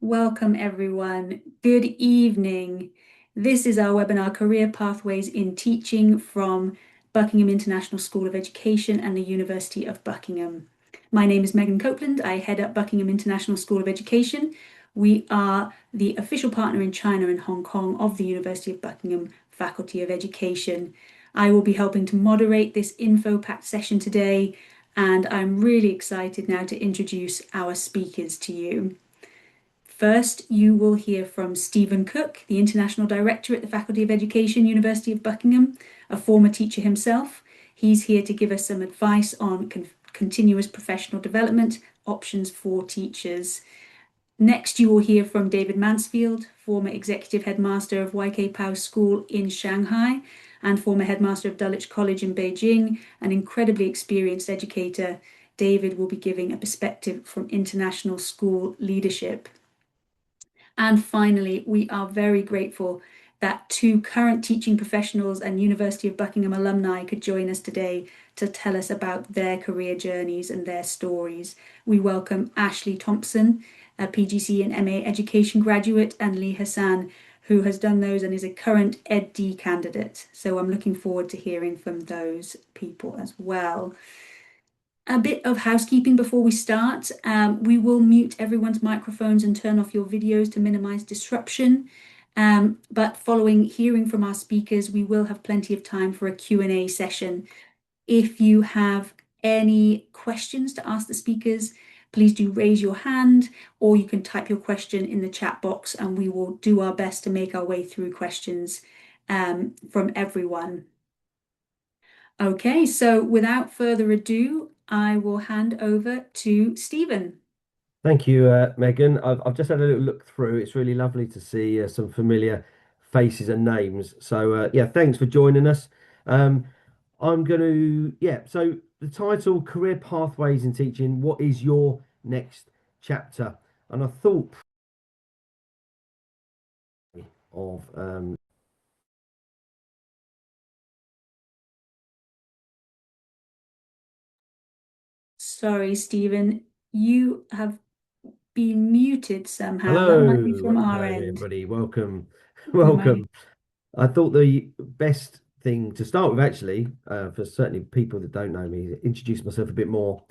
Welcome, everyone. Good evening. This is our webinar, Career Pathways in Teaching from Buckingham International School of Education and the University of Buckingham. My name is Megan Copeland. I head up Buckingham International School of Education. We are the official partner in China and Hong Kong of the University of Buckingham Faculty of Education. I will be helping to moderate this info-packed session today, and I'm really excited now to introduce our speakers to you. First, you will hear from Stephen Cook, the International Director at the Faculty of Education, University of Buckingham, a former teacher himself. He's here to give us some advice on continuous professional development options for teachers. Next, you will hear from David Mansfield, former Executive Headmaster of YK Pao School in Shanghai and former Headmaster of Dulwich College in Beijing, an incredibly experienced educator. David will be giving a perspective from international school leadership. And finally, we are very grateful that two current teaching professionals and University of Buckingham alumni could join us today to tell us about their career journeys and their stories. We welcome Ashley Thompson, a PGCE and MA education graduate, and Lee Hassan, who has done those and is a current EdD candidate. So I'm looking forward to hearing from those people as well. A bit of housekeeping before we start. We will mute everyone's microphones and turn off your videos to minimize disruption. But following hearing from our speakers, we will have plenty of time for a Q&A session. If you have any questions to ask the speakers, please do raise your hand, or you can type your question in the chat box and we will do our best to make our way through questions from everyone. Okay, so without further ado, I will hand over to Stephen. Thank you, Megan. I've just had a little look through. It's really lovely to see some familiar faces and names. So yeah, thanks for joining us. I'm going to, yeah, so the title, Career Pathways in Teaching, what is your next chapter? And I thought of Sorry, Stephen, you have been muted somehow. That might be hello, from our hello end. everybody. Welcome. We might. Welcome. I thought the best thing to start with, actually, for certainly people that don't know me, introduce myself a bit more.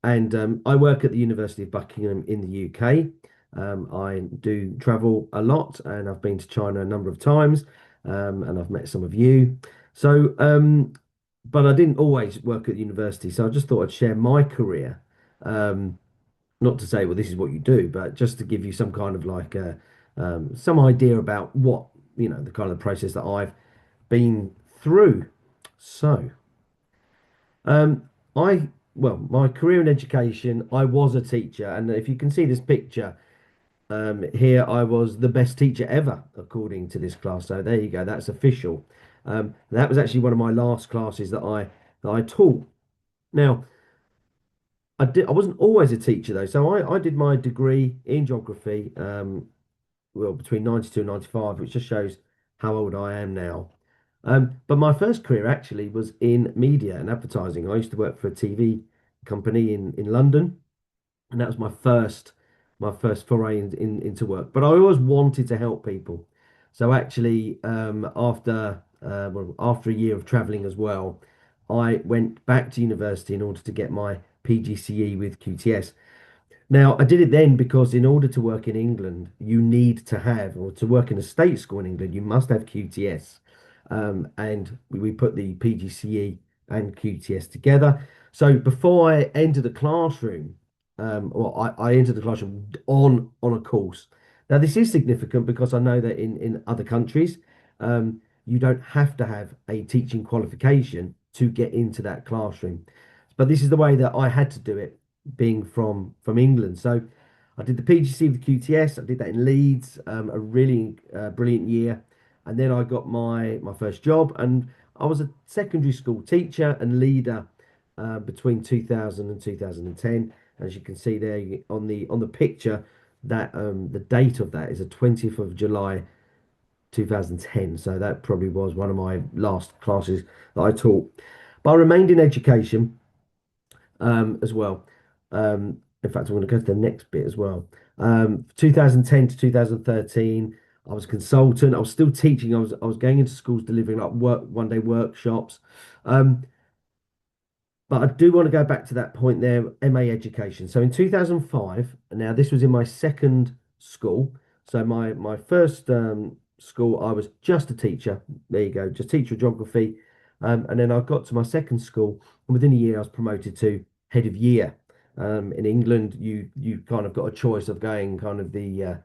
And I work at the University of Buckingham in the UK. I do travel a lot, and I've been to China a number of times, and I've met some of you. So, but I didn't always work at the university, so I just thought I'd share my career. Um, Not to say, well, this is what you do, but just to give you some kind of like some idea about what, the kind of process that I've been through. So, um, my career in education, I was a teacher, and if you can see this picture here, I was the best teacher ever, according to this class. So there you go, that's official. That was actually one of my last classes that I taught. Now, I wasn't always a teacher though, so I did my degree in geography, well, between 92 and 95, which just shows how old I am now. But my first career actually was in media and advertising. I used to work for a TV company in London, and that was my first foray into work. But I always wanted to help people. So actually, after a year of traveling as well, I went back to university in order to get my PGCE with QTS. Now, I did it then because in order to work in England, you need to have, or to work in a state school in England, you must have QTS. And we put the PGCE and QTS together. So before I entered the classroom, I entered the classroom on a course. Now, this is significant because I know that in other countries, you don't have to have a teaching qualification to get into that classroom. But this is the way that I had to do it, being from England. So I did the PGC with QTS. I did that in Leeds, a really brilliant year, and then I got my first job, and I was a secondary school teacher and leader between 2000 and 2010. As you can see there on the picture, that the date of that is the 20th of July 2010. So that probably was one of my last classes that I taught. But I remained in education as well. In fact, I'm going to go to the next bit as well. 2010 to 2013, I was a consultant. I was still teaching. I was going into schools delivering like work one day workshops. Um, but I do want to go back to that point there, MA education. So in 2005, now this was in my second school. So my first school, I was just a teacher. There you go, just teacher of geography. And then I got to my second school, and within a year, I was promoted to head of year. In England, you kind of got a choice of going kind of the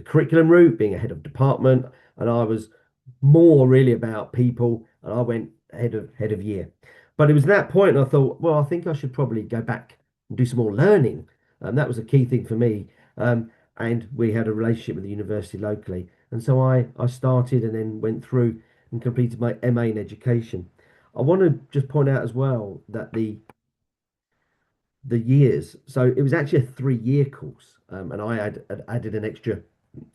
curriculum route, being a head of department, and I was more really about people, and I went head of year. But it was that point I thought, well, I think I should probably go back and do some more learning. And that was a key thing for me. And we had a relationship with the university locally. And so I started and then went through and completed my MA in education. I want to just point out as well that the years, so it was actually a 3 year course. And I had added an extra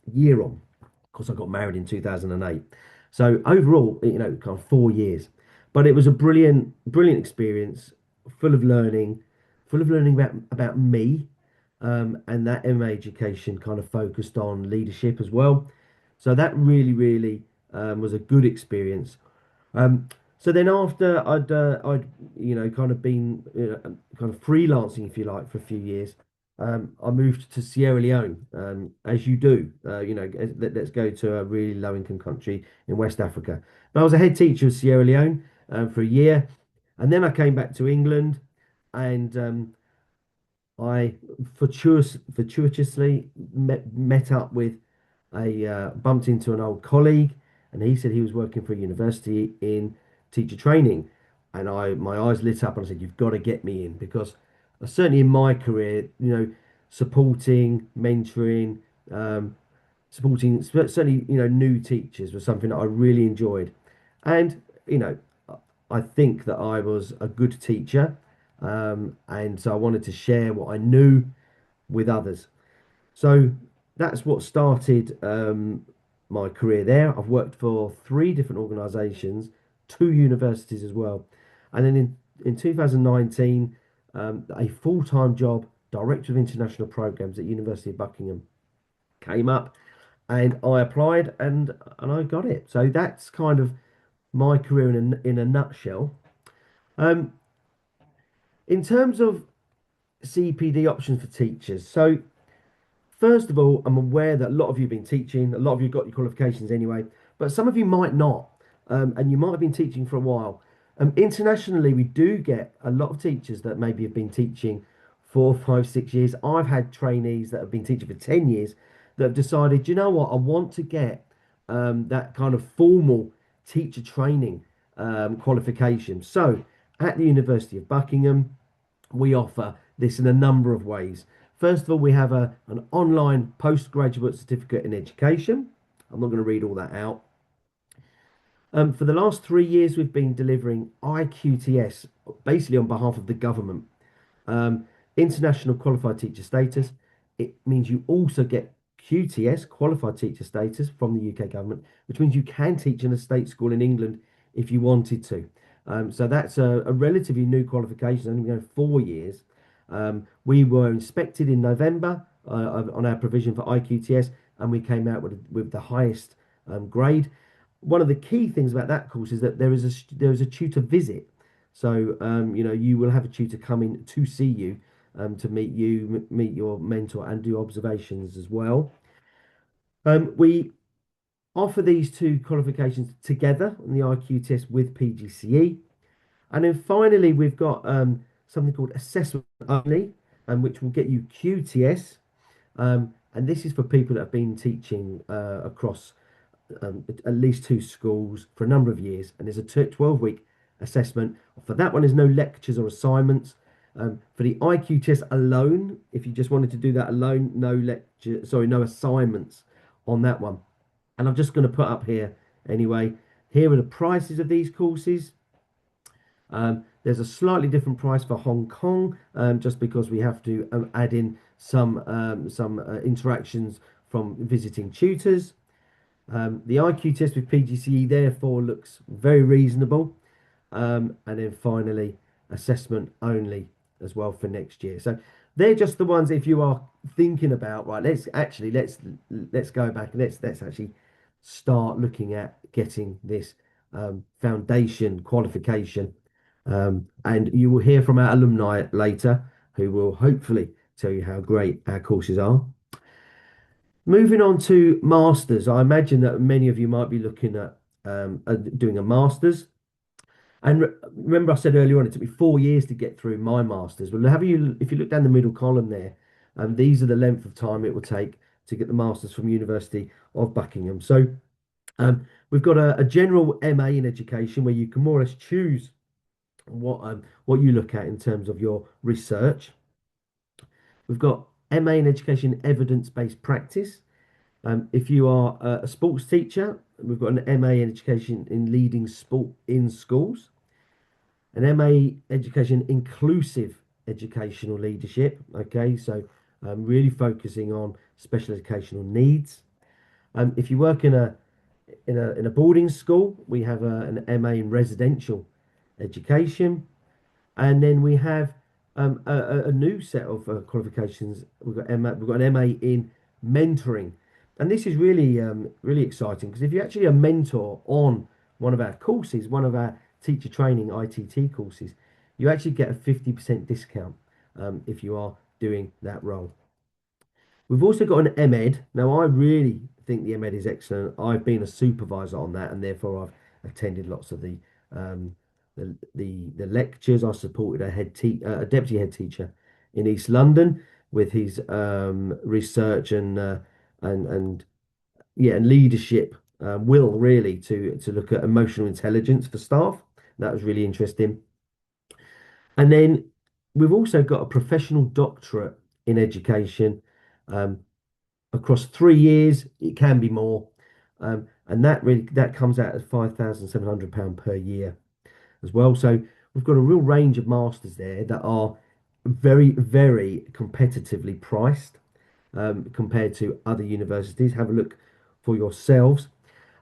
year on. Of course, I got married in 2008. So overall, kind of 4 years. But it was a brilliant, brilliant experience, full of learning, full of learning about me. And that MA education kind of focused on leadership as well. So that really, really was a good experience. Um, so then after I'd kind of been kind of freelancing, if you like, for a few years. I moved to Sierra Leone, as you do. Let's go to a really low income country in West Africa. But I was a head teacher of Sierra Leone for a year, and then I came back to England, and I fortuitously met up with bumped into an old colleague, and he said he was working for a university in teacher training, and my eyes lit up, and I said, "You've got to get me in," because certainly in my career, supporting, mentoring, um, certainly new teachers was something that I really enjoyed, and I think that I was a good teacher, and so I wanted to share what I knew with others. So that's what started my career there. I've worked for three different organisations, two universities as well. And then in 2019, a full-time job, Director of International Programs at University of Buckingham, came up and I applied and I got it. So that's kind of my career in a nutshell. Um, in terms of CPD options for teachers, so first of all, I'm aware that a lot of you have been teaching, a lot of you got your qualifications anyway, but some of you might not, and you might have been teaching for a while. Internationally, we do get a lot of teachers that maybe have been teaching 4, 5, 6 years. I've had trainees that have been teaching for 10 years that have decided, you know what, I want to get that kind of formal teacher training qualification. So at the University of Buckingham, we offer this in a number of ways. First of all, we have an online postgraduate certificate in education. I'm not going to read all that out. For the last 3 years, we've been delivering iQTS, basically on behalf of the government. International qualified teacher status. It means you also get QTS, qualified teacher status from the UK government, which means you can teach in a state school in England if you wanted to. So that's a relatively new qualification, only going 4 years. We were inspected in November on our provision for iQTS, and we came out with the highest grade. One of the key things about that course is that there is a tutor visit. So you will have a tutor come in to see you, to meet you, meet your mentor, and do observations as well. We offer these two qualifications together on the iQTS with PGCE. And then finally, we've got something called assessment only, which will get you QTS. And this is for people that have been teaching across at least two schools for a number of years. And there's a 12-week assessment. For that one, there's no lectures or assignments. For the iQTS alone, if you just wanted to do that alone, no assignments on that one. And I'm just going to put up here anyway. Here are the prices of these courses. There's a slightly different price for Hong Kong, just because we have to add in some interactions from visiting tutors. The IQ test with PGCE therefore looks very reasonable. And then finally, assessment only as well for next year. So they're just the ones if you are thinking about, right, let's go back and let's actually start looking at getting this foundation qualification. And you will hear from our alumni later who will hopefully tell you how great our courses are. Moving on to masters, I imagine that many of you might be looking at doing a master's. And remember, I said earlier on, it took me 4 years to get through my masters. Well, if you look down the middle column there, these are the length of time it will take to get the masters from University of Buckingham. So we've got a general MA in education where you can more or less choose what you look at in terms of your research. We've got MA in education evidence-based practice. If you are a sports teacher, we've got an MA in education in leading sport in schools, an MA education inclusive educational leadership. Okay, so really focusing on special educational needs. If you work in a boarding school, we have an MA in residential education. And then we have a new set of qualifications. We've got an MA in mentoring, and this is really exciting because if you're actually a mentor on one of our courses, one of our teacher training ITT courses, you actually get a 50% discount if you are doing that role. We've also got an MEd. Now, I really think the MEd is excellent. I've been a supervisor on that, and therefore I've attended lots of um, the lectures. I supported a deputy head teacher in East London with his research and yeah, and leadership will really to look at emotional intelligence for staff. That was really interesting. And then we've also got a professional doctorate in education. Um, Across 3 years. It can be more, and that comes out at £5,700 per year as well. So we've got a real range of masters there that are very competitively priced compared to other universities. Have a look for yourselves.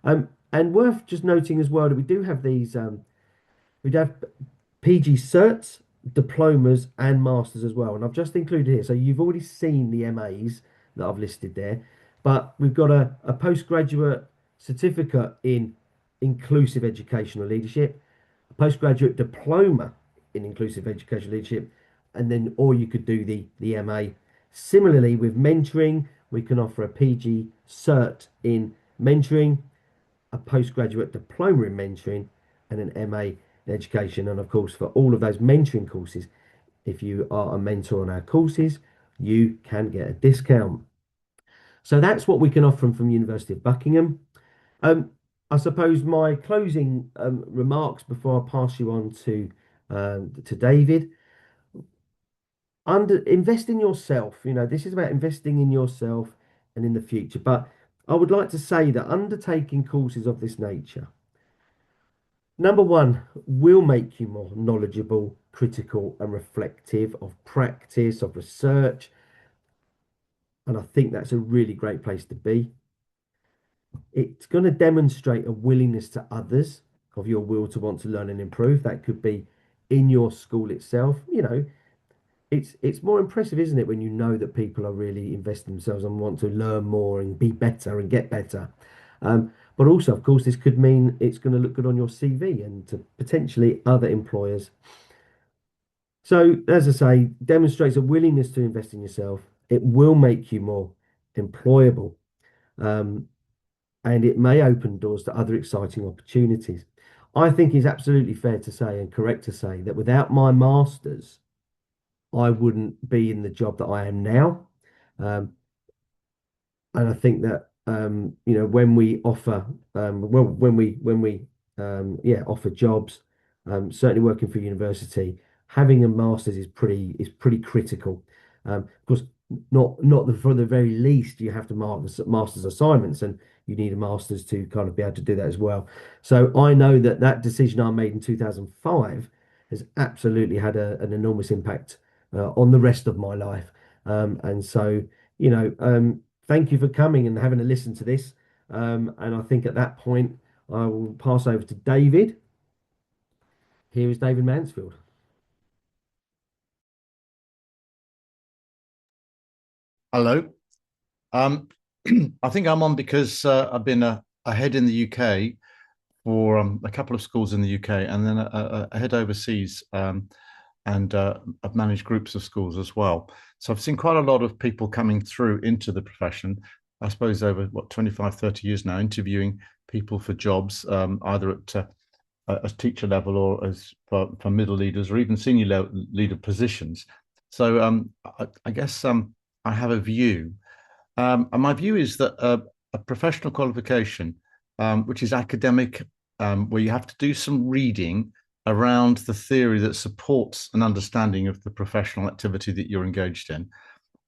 And worth just noting as well that we do have these. We have PG certs, diplomas, and masters as well. And I've just included here. So you've already seen the MAs that I've listed there, but we've got a postgraduate certificate in inclusive educational leadership, a postgraduate diploma in inclusive educational leadership, and then or you could do the MA. Similarly, with mentoring, we can offer a PG cert in mentoring, a postgraduate diploma in mentoring, and an MA in education. And of course, for all of those mentoring courses, if you are a mentor on our courses, you can get a discount. So that's what we can offer from University of Buckingham. Um, I suppose my closing remarks before I pass you on to David. Invest in yourself. You know, this is about investing in yourself and in the future. But I would like to say that undertaking courses of this nature, number one, will make you more knowledgeable, critical, and reflective of practice, of research. And I think that's a really great place to be. It's going to demonstrate a willingness to others of your will to want to learn and improve. That could be in your school itself. You know, it's more impressive, isn't it, when you know that people are really investing themselves and want to learn more and be better and get better. But also, of course, this could mean it's going to look good on your CV and to potentially other employers. So, as I say, demonstrates a willingness to invest in yourself. It will make you more employable, um, and it may open doors to other exciting opportunities. I think it's absolutely fair to say and correct to say that without my masters, I wouldn't be in the job that I am now. Um, and I think that when we offer when we offer jobs, certainly working for university, having a master's is pretty critical. Of course, not for the very least, you have to mark the master's assignments, and you need a master's to kind of be able to do that as well. So I know that that decision I made in 2005 has absolutely had an enormous impact on the rest of my life. And so, thank you for coming and having a listen to this. And I think at that point, I will pass over to David. Here is David Mansfield. Hello. Um, I think I'm on because I've been ahead in the UK for a couple of schools in the UK, and then ahead overseas, and I've managed groups of schools as well. So I've seen quite a lot of people coming through into the profession, I suppose over what 25, 30 years now, interviewing people for jobs, either at a teacher level or as for middle leaders or even senior leader positions. So I guess I have a view. And my view is that a professional qualification, which is academic, where you have to do some reading around the theory that supports an understanding of the professional activity that you're engaged in,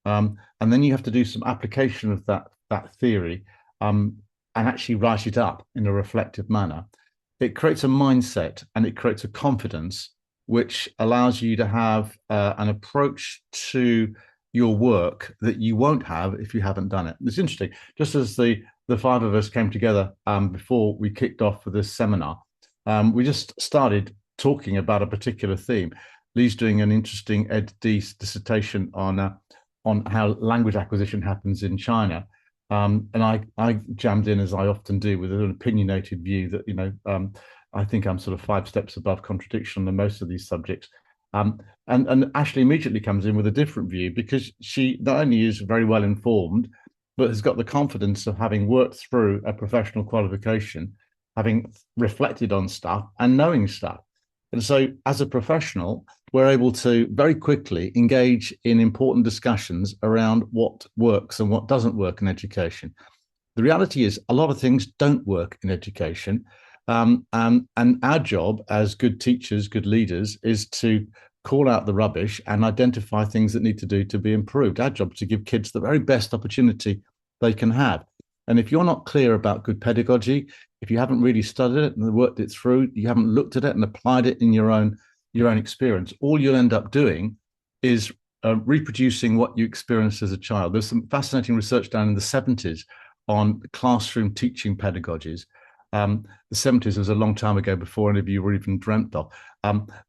and then you have to do some application of that theory, and actually write it up in a reflective manner. It creates a mindset and it creates a confidence which allows you to have an approach to your work that you won't have if you haven't done it. It's interesting. Just as the five of us came together before we kicked off for this seminar, we just started talking about a particular theme. Lee's doing an interesting ed.D. dissertation on how language acquisition happens in China. And I jammed in, as I often do, with an opinionated view that, I think I'm sort of 5 steps above contradiction on most of these subjects. And Ashley immediately comes in with a different view because she not only is very well informed, but has got the confidence of having worked through a professional qualification, having reflected on stuff and knowing stuff. And so, as a professional, we're able to very quickly engage in important discussions around what works and what doesn't work in education. The reality is, a lot of things don't work in education. And our job as good teachers, good leaders, is to call out the rubbish and identify things that need to do to be improved. Our job is to give kids the very best opportunity they can have. And if you're not clear about good pedagogy, if you haven't really studied it and worked it through, you haven't looked at it and applied it in your own experience, all you'll end up doing is reproducing what you experienced as a child. There's some fascinating research done in the 70s on classroom teaching pedagogies. The 70s was a long time ago before any of you were even dreamt of.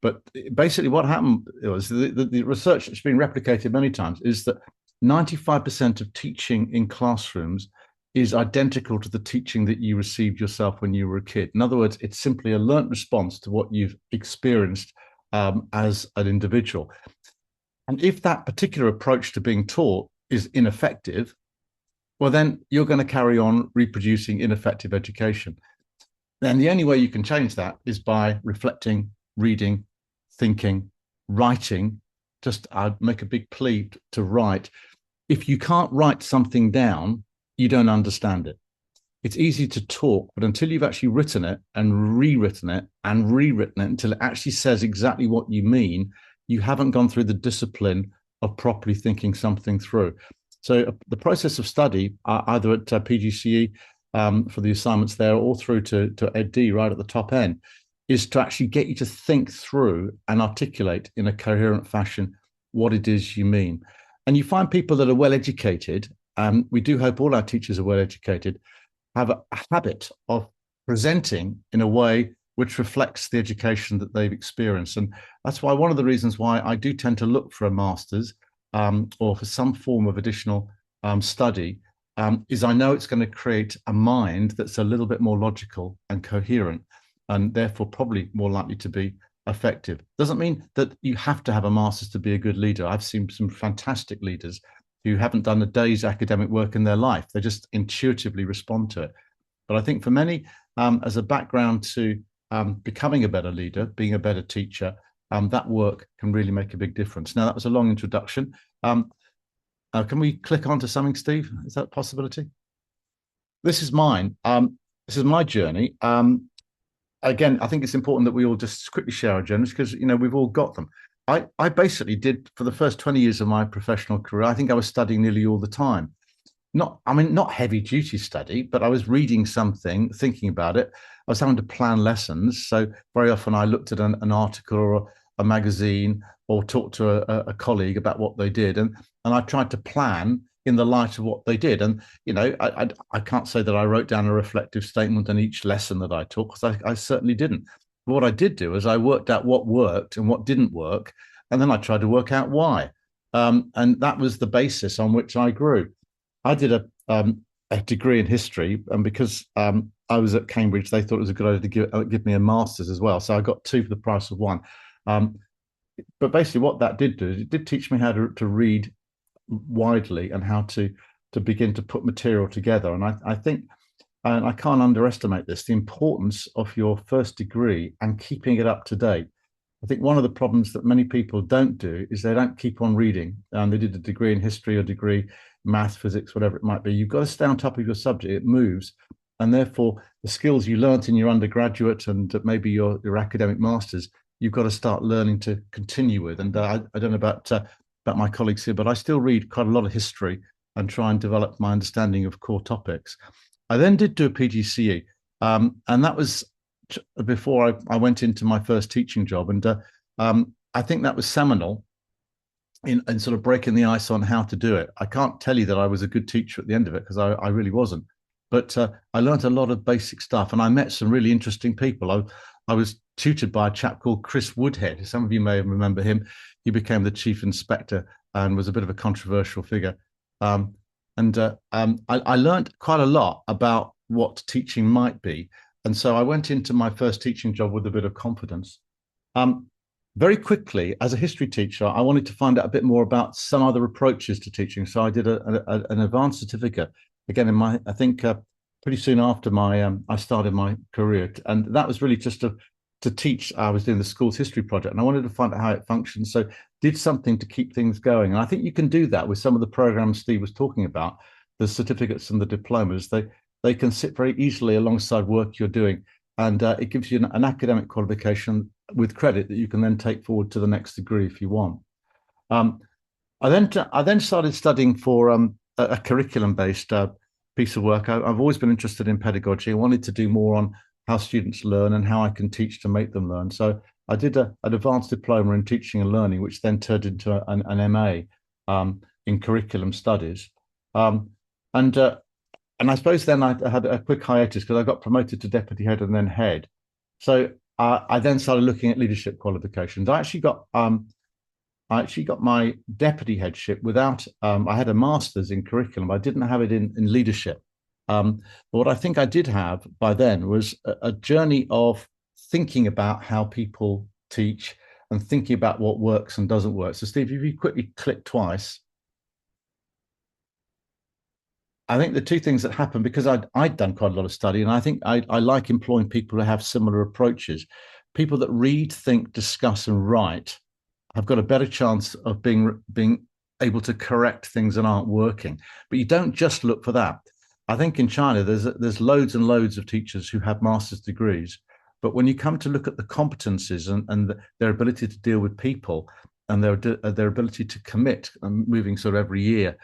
But basically what happened was the research that's been replicated many times is that 95% of teaching in classrooms is identical to the teaching that you received yourself when you were a kid. In other words, it's simply a learnt response to what you've experienced as an individual. And if that particular approach to being taught is ineffective, well, then you're going to carry on reproducing ineffective education. And the only way you can change that is by reflecting, reading, thinking, writing. Just I'd make a big plea to write. If you can't write something down, you don't understand it. It's easy to talk, but until you've actually written it and rewritten it and rewritten it until it actually says exactly what you mean, you haven't gone through the discipline of properly thinking something through. So the process of study, either at PGCE for the assignments there or through to ed.d right at the top end, is to actually get you to think through and articulate in a coherent fashion what it is you mean. And you find people that are well educated, we do hope all our teachers are well educated, have a habit of presenting in a way which reflects the education that they've experienced. And that's why one of the reasons why I do tend to look for a master's or for some form of additional study is I know it's going to create a mind that's a little bit more logical and coherent and therefore probably more likely to be effective. Doesn't mean that you have to have a master's to be a good leader. I've seen some fantastic leaders who haven't done a day's academic work in their life. They just intuitively respond to it. But I think for many, as a background to becoming a better leader, being a better teacher, that work can really make a big difference. Now, that was a long introduction. Can we click on to something, Steve? Is that a possibility? This is mine. This is my journey. Again, I think it's important that we all just quickly share our journeys because, we've all got them. I basically did, for the first 20 years of my professional career, I think I was studying nearly all the time. Not heavy duty study, but I was reading something, thinking about it. I was having to plan lessons. So very often I looked at an article or a magazine or talked to a colleague about what they did. And I tried to plan in the light of what they did. And, I can't say that I wrote down a reflective statement on each lesson that I took, because I certainly didn't. But what I did do is I worked out what worked and what didn't work. And then I tried to work out why. And that was the basis on which I grew. I did a degree in history, and because I was at Cambridge, they thought it was a good idea to give me a master's as well. So I got two for the price of one. Um, but basically, what that did do is it did teach me how to read widely and how to begin to put material together. And I think, and I can't underestimate this, the importance of your first degree and keeping it up to date. I think one of the problems that many people don't do is they don't keep on reading. They did a degree in history or degree math, physics, whatever it might be. You've got to stay on top of your subject. It moves. And therefore, the skills you learnt in your undergraduate and maybe your academic masters, you've got to start learning to continue with. And I don't know about my colleagues here, but I still read quite a lot of history and try and develop my understanding of core topics. I then did do a PGCE, and that was before I went into my first teaching job. And I think that was seminal in sort of breaking the ice on how to do it. I can't tell you that I was a good teacher at the end of it because I really wasn't. But I learned a lot of basic stuff, and I met some really interesting people. I was tutored by a chap called Chris Woodhead. Some of you may remember him. He became the chief inspector and was a bit of a controversial figure. I learned quite a lot about what teaching might be. And so I went into my first teaching job with a bit of confidence. Very quickly, as a history teacher, I wanted to find out a bit more about some other approaches to teaching. So I did an advanced certificate again I think pretty soon after I started my career, and that was really just to teach. I was doing the school's history project, and I wanted to find out how it functions. So did something to keep things going, and I think you can do that with some of the programs Steve was talking about, the certificates and the diplomas. They can sit very easily alongside work you're doing, and it gives you an academic qualification with credit that you can then take forward to the next degree if you want. I then started studying for a curriculum-based piece of work. I've always been interested in pedagogy. I wanted to do more on how students learn and how I can teach to make them learn. So I did an advanced diploma in teaching and learning, which then turned into an MA in curriculum studies. And I suppose then I had a quick hiatus because I got promoted to deputy head and then head. So I then started looking at leadership qualifications. I actually got my deputy headship without. I had a master's in curriculum. I didn't have it in leadership. But what I think I did have by then was a journey of thinking about how people teach and thinking about what works and doesn't work. So Steve, if you quickly click twice. I think the two things that happened, because I'd done quite a lot of study, and I think I like employing people who have similar approaches. People that read, think, discuss, and write have got a better chance of being able to correct things that aren't working. But you don't just look for that. I think in China, there's loads and loads of teachers who have master's degrees. But when you come to look at the competencies and their ability to deal with people and their ability to commit, moving sort of every year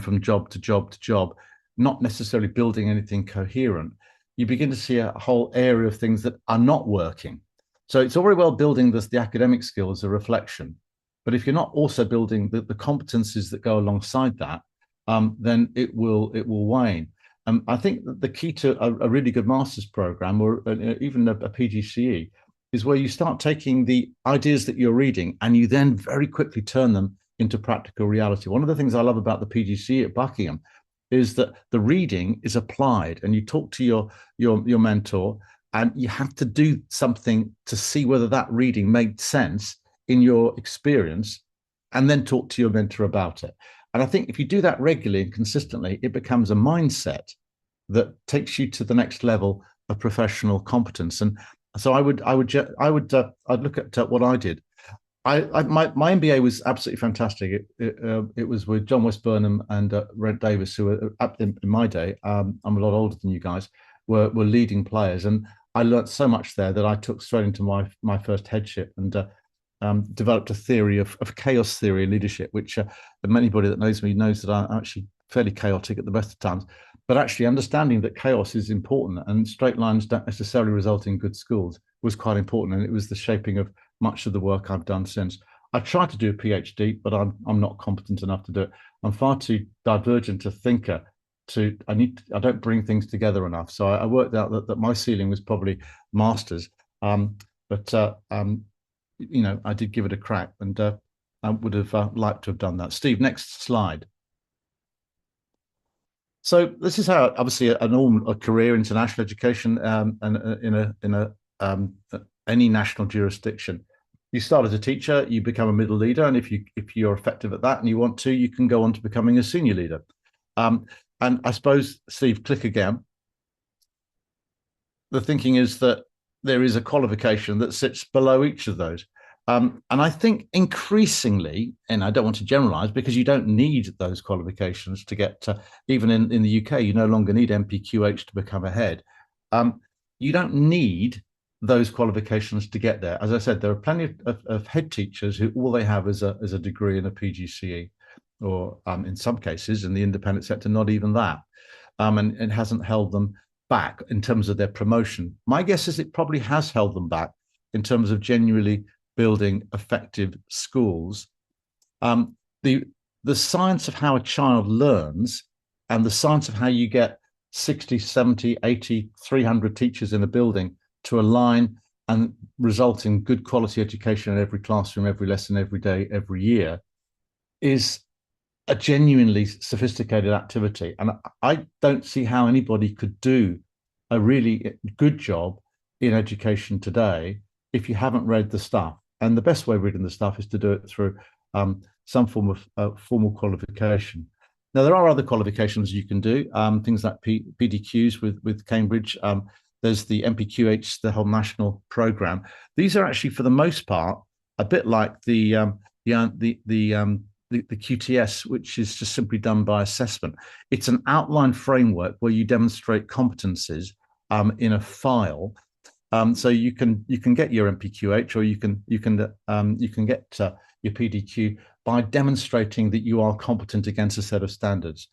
from job to job to job, not necessarily building anything coherent, you begin to see a whole area of things that are not working. So it's all very well building the academic skills, a reflection, but if you're not also building the competencies that go alongside that, then it will wane. I think that the key to a really good master's program, or even a PGCE, is where you start taking the ideas that you're reading and you then very quickly turn them into practical reality. One of the things I love about the PGCE at Buckingham is that the reading is applied, and you talk to your mentor, and you have to do something to see whether that reading made sense in your experience, and then talk to your mentor about it. And I think if you do that regularly and consistently, it becomes a mindset that takes you to the next level of professional competence. And so I'd look at what I did. My MBA was absolutely fantastic. It was with John West-Burnham and Rent Davis, who were in my day. I'm a lot older than you guys. Were leading players, and I learned so much there that I took straight into my first headship and developed a theory of chaos theory and leadership, which anybody that knows me knows that I'm actually fairly chaotic at the best of times. But actually understanding that chaos is important and straight lines don't necessarily result in good schools was quite important, and it was the shaping of much of the work I've done since. I tried to do a PhD, but I'm not competent enough to do it. I'm far too divergent a thinker. I don't bring things together enough. So I worked out that my ceiling was probably masters, but I did give it a crack. And would have liked to have done that. Steve, next slide. So this is how obviously a career international education and any national jurisdiction. You start as a teacher, you become a middle leader, and if you're effective at that and you want to, you can go on to becoming a senior leader. And I suppose, Steve, click again. The thinking is that there is a qualification that sits below each of those. And I think increasingly, and I don't want to generalize because you don't need those qualifications to get to, even in the UK, you no longer need NPQH to become a head. You don't need those qualifications to get there. As I said, there are plenty of head teachers who all they have is a degree in a PGCE, or in some cases in the independent sector, not even that. And it hasn't held them back in terms of their promotion. My guess is it probably has held them back in terms of genuinely building effective schools. The science of how a child learns and the science of how you get 60, 70, 80, 300 teachers in a building to align and result in good quality education in every classroom, every lesson, every day, every year is a genuinely sophisticated activity. And I don't see how anybody could do a really good job in education today if you haven't read the stuff. And the best way of reading the stuff is to do it through some form of formal qualification. Now, there are other qualifications you can do, things like PDQs with Cambridge. There's the NPQH, the whole national program. These are actually, for the most part, a bit like the QTS, which is just simply done by assessment. It's an outline framework where you demonstrate competencies in a file. So you can get your NPQH, or you can get your PDQ by demonstrating that you are competent against a set of standards.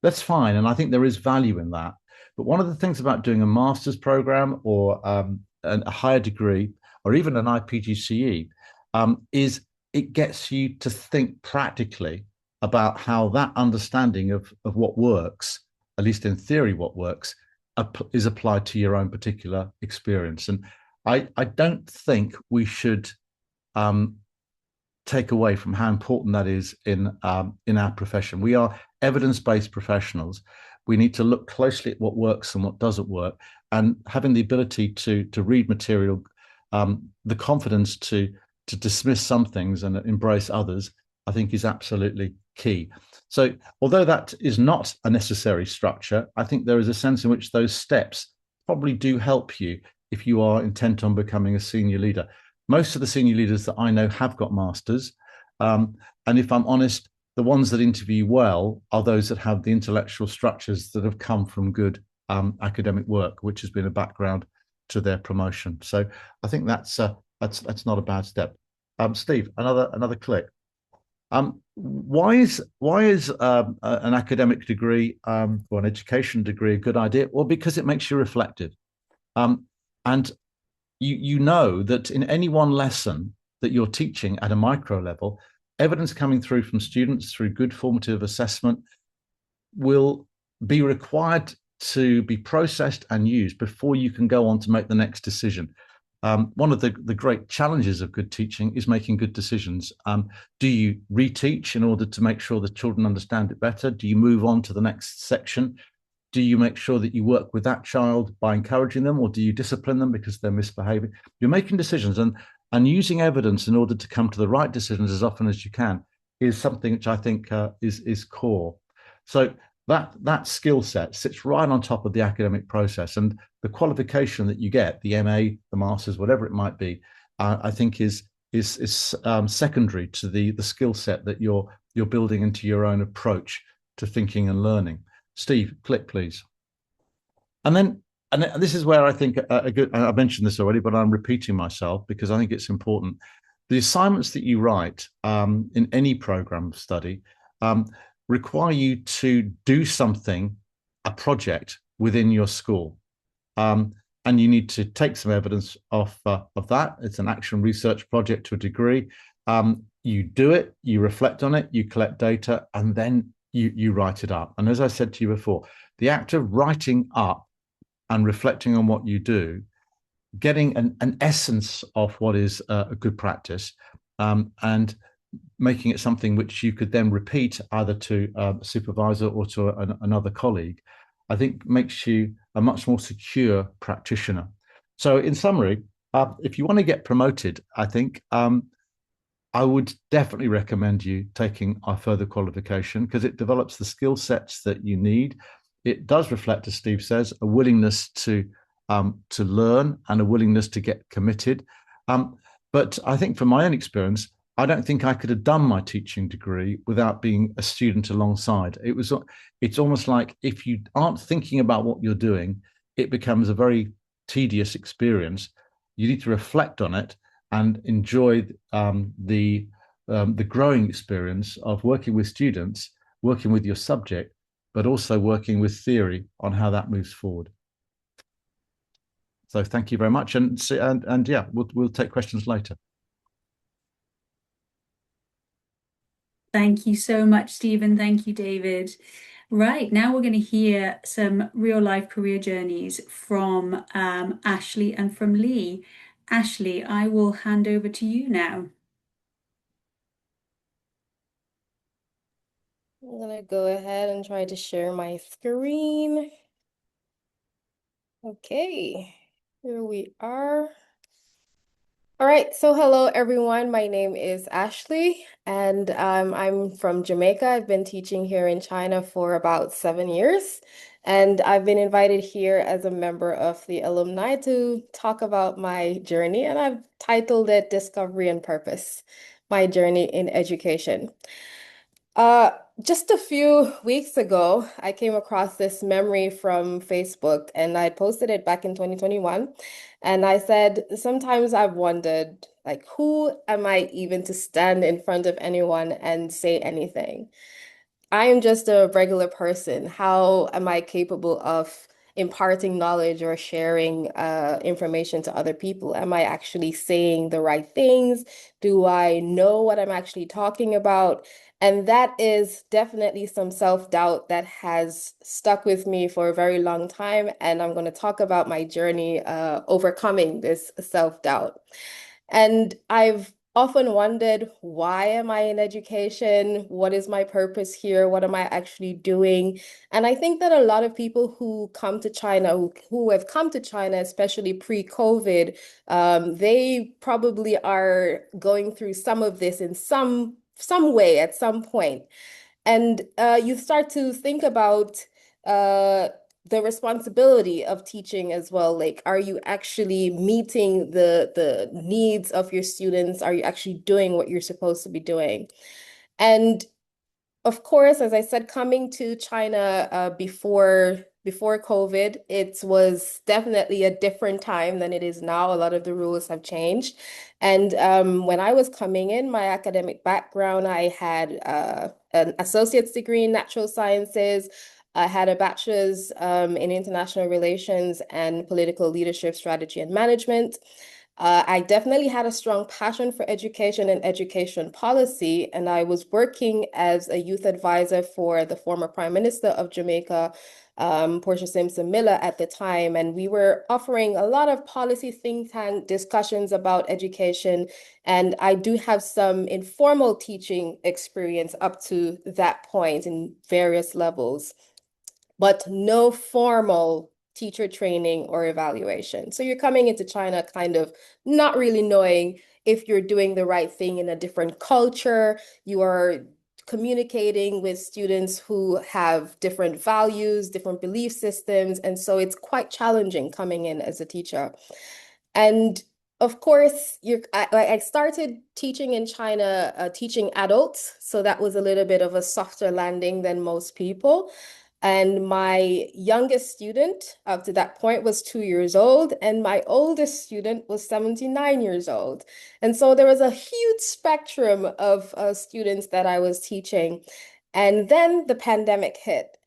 That's fine, and I think there is value in that. But one of the things about doing a master's program or a higher degree, or even an IPGCE, is it gets you to think practically about how that understanding of what works, at least in theory, what works, is applied to your own particular experience. And I don't think we should take away from how important that is in our profession. We are evidence-based professionals. We need to look closely at what works and what doesn't work, and having the ability to read material, the confidence to dismiss some things and embrace others, I think is absolutely key. So although that is not a necessary structure, I think there is a sense in which those steps probably do help you if you are intent on becoming a senior leader. Most of the senior leaders that I know have got masters. And if I'm honest, the ones that interview well are those that have the intellectual structures that have come from good academic work, which has been a background to their promotion. So I think that's not a bad step. Steve, another click. Why is an academic degree or an education degree a good idea? Well, because it makes you reflective, and you know that in any one lesson that you're teaching at a micro level, evidence coming through from students through good formative assessment will be required to be processed and used before you can go on to make the next decision. One of the great challenges of good teaching is making good decisions. Do you reteach in order to make sure the children understand it better? Do you move on to the next section? Do you make sure that you work with that child by encouraging them, or do you discipline them because they're misbehaving? You're making decisions, and using evidence in order to come to the right decisions as often as you can is something which I think is core. So that skill set sits right on top of the academic process, and the qualification that you get, the MA, the Masters, whatever it might be, I think is secondary to the skill set that you're building into your own approach to thinking and learning. Steve, click please. And this is where I think I mentioned this already, but I'm repeating myself because I think it's important. The assignments that you write in any program of study require you to do something, a project within your school. And you need to take some evidence of that. It's an action research project to a degree. You do it, you reflect on it, you collect data, and then you write it up. And as I said to you before, the act of writing up and reflecting on what you do, getting an essence of what is a good practice, and making it something which you could then repeat either to a supervisor or to another colleague, I think makes you a much more secure practitioner. So, in summary, if you want to get promoted, I think I would definitely recommend you taking our further qualification because it develops the skill sets that you need. It does reflect, as Steve says, a willingness to learn and a willingness to get committed. But I think from my own experience, I don't think I could have done my teaching degree without being a student alongside. It's almost like if you aren't thinking about what you're doing, it becomes a very tedious experience. You need to reflect on it and enjoy the growing experience of working with students, working with your subject, but also working with theory on how that moves forward. So thank you very much, and yeah, we'll take questions later. Thank you so much, Stephen. Thank you, David. Right, now we're going to hear some real life career journeys from Ashley and from Lee. Ashley, I will hand over to you now. I'm gonna go ahead and try to share my screen. Okay, here we are. All right, so hello everyone. My name is Ashley, and I'm from Jamaica. I've been teaching here in China for about 7 years, and I've been invited here as a member of the alumni to talk about my journey, and I've titled it Discovery and Purpose, My Journey in Education. Uh, just a few weeks ago, I came across this memory from Facebook and I posted it back in 2021. And I said, sometimes I've wondered, like, who am I even to stand in front of anyone and say anything? I am just a regular person. How am I capable of imparting knowledge or sharing information to other people? Am I actually saying the right things? Do I know what I'm actually talking about? And that is definitely some self-doubt that has stuck with me for a very long time. And I'm going to talk about my journey overcoming this self-doubt. And I've often wondered, why am I in education? What is my purpose here? What am I actually doing? And I think that a lot of people who come to China, who have come to China, especially pre-COVID, they probably are going through some of this in some way at some point. And you start to think about uh, the responsibility of teaching as well. Like, are you actually meeting the needs of your students? Are you actually doing what you're supposed to be doing? And of course, as I said, coming to China before COVID, it was definitely a different time than it is now. A lot of the rules have changed. And when I was coming in, my academic background, I had an associate's degree in natural sciences. I had a bachelor's in international relations and political leadership, strategy, and management. I definitely had a strong passion for education and education policy, and I was working as a youth advisor for the former Prime Minister of Jamaica, Portia Simpson Miller, at the time. And we were offering a lot of policy think tank discussions about education. And I do have some informal teaching experience up to that point in various levels, but no formal teacher training or evaluation. So you're coming into China kind of not really knowing if you're doing the right thing in a different culture. You are communicating with students who have different values, different belief systems. And so it's quite challenging coming in as a teacher. And of course, I started teaching in China, teaching adults. So that was a little bit of a softer landing than most people. And my youngest student up to that point was 2 years old, and my oldest student was 79 years old. And so there was a huge spectrum of students that I was teaching. And then the pandemic hit.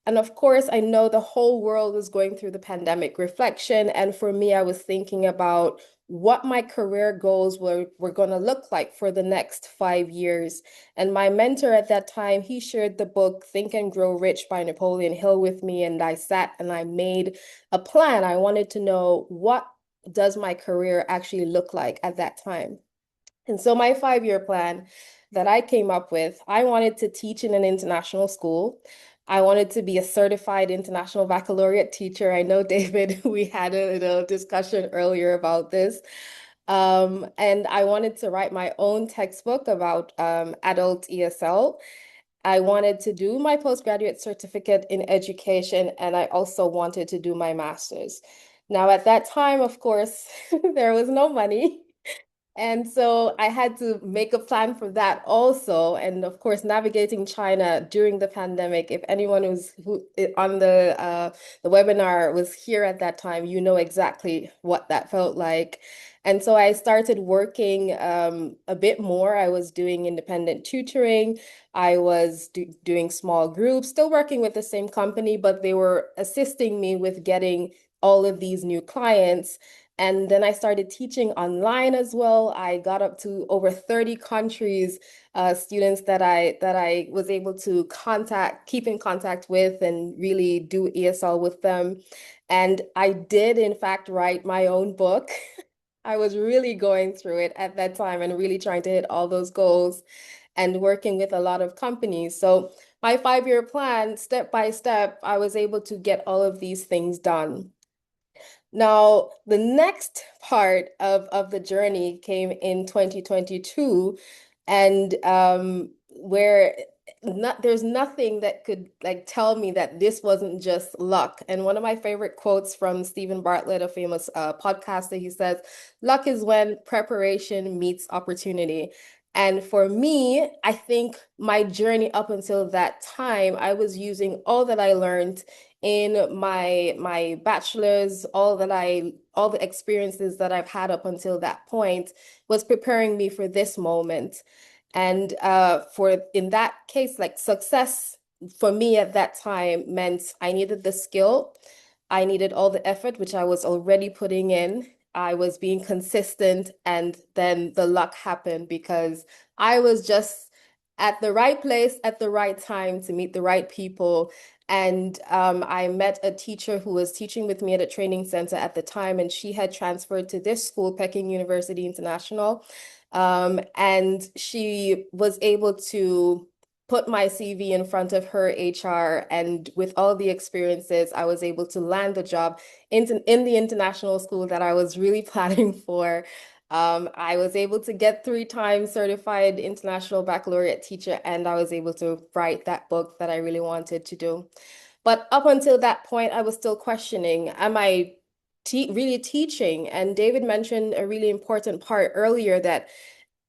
And of course, I know the whole world was going through the pandemic reflection. And for me, I was thinking about what my career goals were going to look like for the next 5 years. And my mentor at that time, he shared the book Think and Grow Rich by Napoleon Hill with me. And I sat and I made a plan. I wanted to know, what does my career actually look like at that time? And so my 5-year plan that I came up with, I wanted to teach in an international school. I wanted to be a certified international baccalaureate teacher. I know, David, we had a little discussion earlier about this. And I wanted to write my own textbook about adult ESL. I wanted to do my postgraduate certificate in education, and I also wanted to do my master's. Now, at that time, of course, there was no money. And so I had to make a plan for that also. And of course, navigating China during the pandemic, if anyone who on the webinar was here at that time, you know exactly what that felt like. And so I started working a bit more. I was doing independent tutoring. I was doing small groups, still working with the same company, but they were assisting me with getting all of these new clients. And then I started teaching online as well. I got up to over 30 countries, students that I was able to keep in contact with and really do ESL with them. And I did, in fact, write my own book. I was really going through it at that time and really trying to hit all those goals and working with a lot of companies. So my 5-year plan, step by step, I was able to get all of these things done. Now, the next part of the journey came in 2022, and where there's nothing that could like tell me that this wasn't just luck. And one of my favorite quotes from Stephen Bartlett, a famous podcaster, he says, "Luck is when preparation meets opportunity." And for me, I think my journey up until that time, I was using all that I learned in my bachelor's, all the experiences that I've had up until that point was preparing me for this moment. And for in that case, like success for me at that time meant I needed the skill, I needed all the effort, which I was already putting in. I was being consistent, and then the luck happened because I was just at the right place at the right time to meet the right people. And I met a teacher who was teaching with me at a training center at the time, and she had transferred to this school, Peking University International. And she was able to put my CV in front of her HR, and with all the experiences, I was able to land the job in the international school that I was really planning for. I was able to get 3 times certified international baccalaureate teacher, and I was able to write that book that I really wanted to do. But up until that point, I was still questioning, am I te really teaching? And David mentioned a really important part earlier that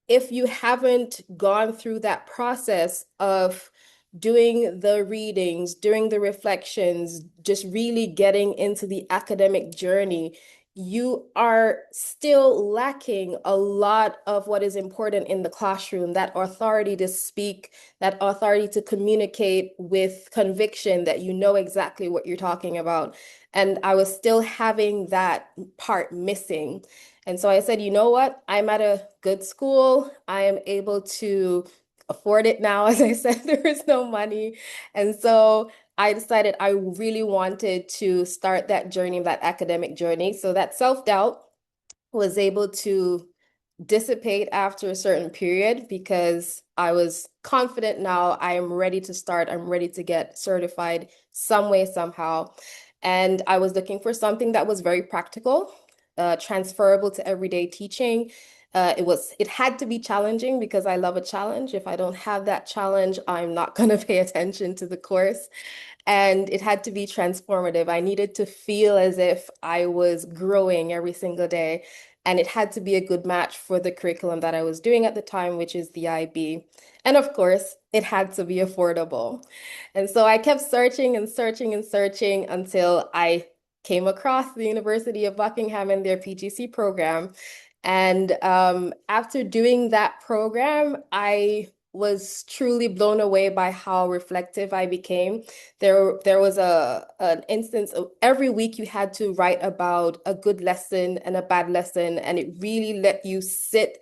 if you haven't gone through that process of doing the readings, doing the reflections, just really getting into the academic journey, you are still lacking a lot of what is important in the classroom, that authority to speak, that authority to communicate with conviction that you know exactly what you're talking about. And I was still having that part missing. And so I said, you know what? I'm at a good school. I am able to afford it now. As I said, there is no money. And so I decided I really wanted to start that journey, that academic journey. So that self-doubt was able to dissipate after a certain period because I was confident now. I am ready to start. I'm ready to get certified some way, somehow. And I was looking for something that was very practical, transferable to everyday teaching. It had to be challenging because I love a challenge. If I don't have that challenge, I'm not going to pay attention to the course. And it had to be transformative. I needed to feel as if I was growing every single day. And it had to be a good match for the curriculum that I was doing at the time, which is the IB. And of course, it had to be affordable. And so I kept searching and searching and searching until I came across the University of Buckingham and their PGC program. And after doing that program, I was truly blown away by how reflective I became. There was an instance of every week you had to write about a good lesson and a bad lesson, and it really let you sit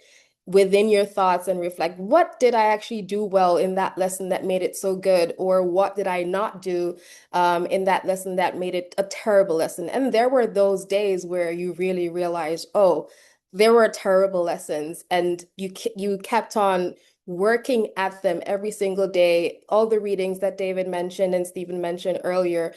within your thoughts and reflect, what did I actually do well in that lesson that made it so good? Or what did I not do in that lesson that made it a terrible lesson? And there were those days where you really realized, oh, there were terrible lessons, and you kept on working at them every single day, all the readings that David mentioned and Stephen mentioned earlier,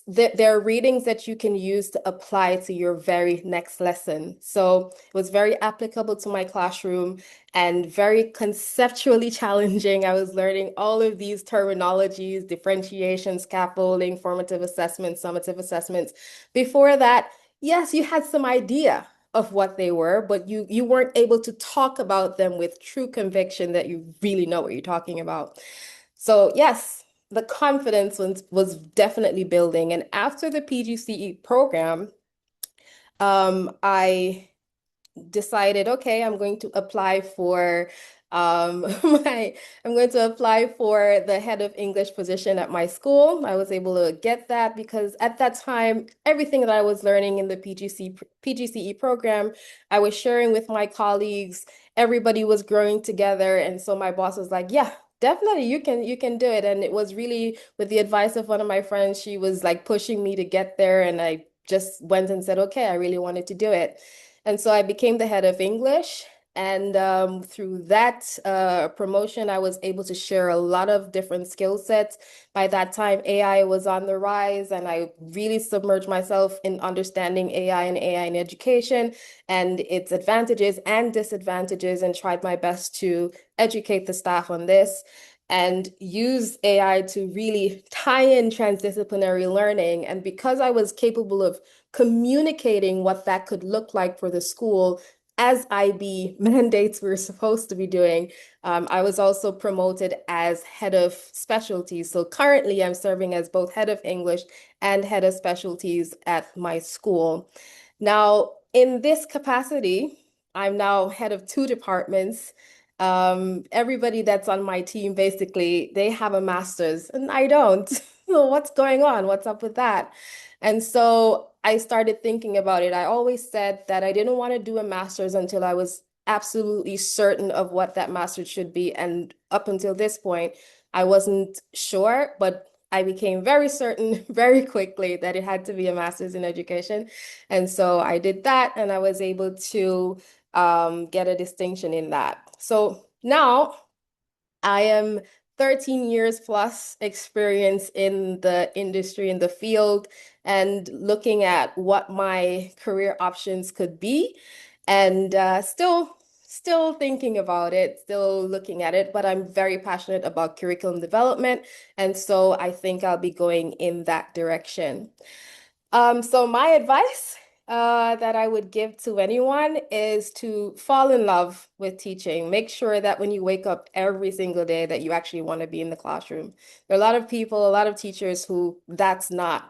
there are readings that you can use to apply to your very next lesson. So it was very applicable to my classroom and very conceptually challenging. I was learning all of these terminologies, differentiation, scaffolding, formative assessments, summative assessments. Before that, yes, you had some idea of what they were, but you weren't able to talk about them with true conviction that you really know what you're talking about. So yes, the confidence was definitely building. And after the PGCE program, I decided, okay, I'm going to apply for I'm going to apply for the head of English position at my school. I was able to get that because at that time, everything that I was learning in the PGCE program, I was sharing with my colleagues. Everybody was growing together. And so my boss was like, yeah, definitely you can do it. And it was really with the advice of one of my friends, she was like pushing me to get there. And I just went and said, okay, I really wanted to do it. And so I became the head of English. And through that promotion, I was able to share a lot of different skill sets. By that time, AI was on the rise, and I really submerged myself in understanding AI and AI in education and its advantages and disadvantages, and tried my best to educate the staff on this and use AI to really tie in transdisciplinary learning. And because I was capable of communicating what that could look like for the school as IB mandates we're supposed to be doing. I was also promoted as head of specialties. So currently I'm serving as both head of English and head of specialties at my school. Now, in this capacity, I'm now head of two departments. Everybody that's on my team, basically, they have a master's and I don't. So what's going on? What's up with that? And so I started thinking about it. I always said that I didn't want to do a master's until I was absolutely certain of what that master's should be. And up until this point, I wasn't sure, but I became very certain very quickly that it had to be a master's in education. And so I did that, and I was able to get a distinction in that. So now I am 13 years plus experience in the industry, in the field, and looking at what my career options could be, and still thinking about it, still looking at it, but I'm very passionate about curriculum development, and so I think I'll be going in that direction. So my advice that I would give to anyone is to fall in love with teaching. Make sure that when you wake up every single day that you actually want to be in the classroom. There are a lot of people, a lot of teachers who that's not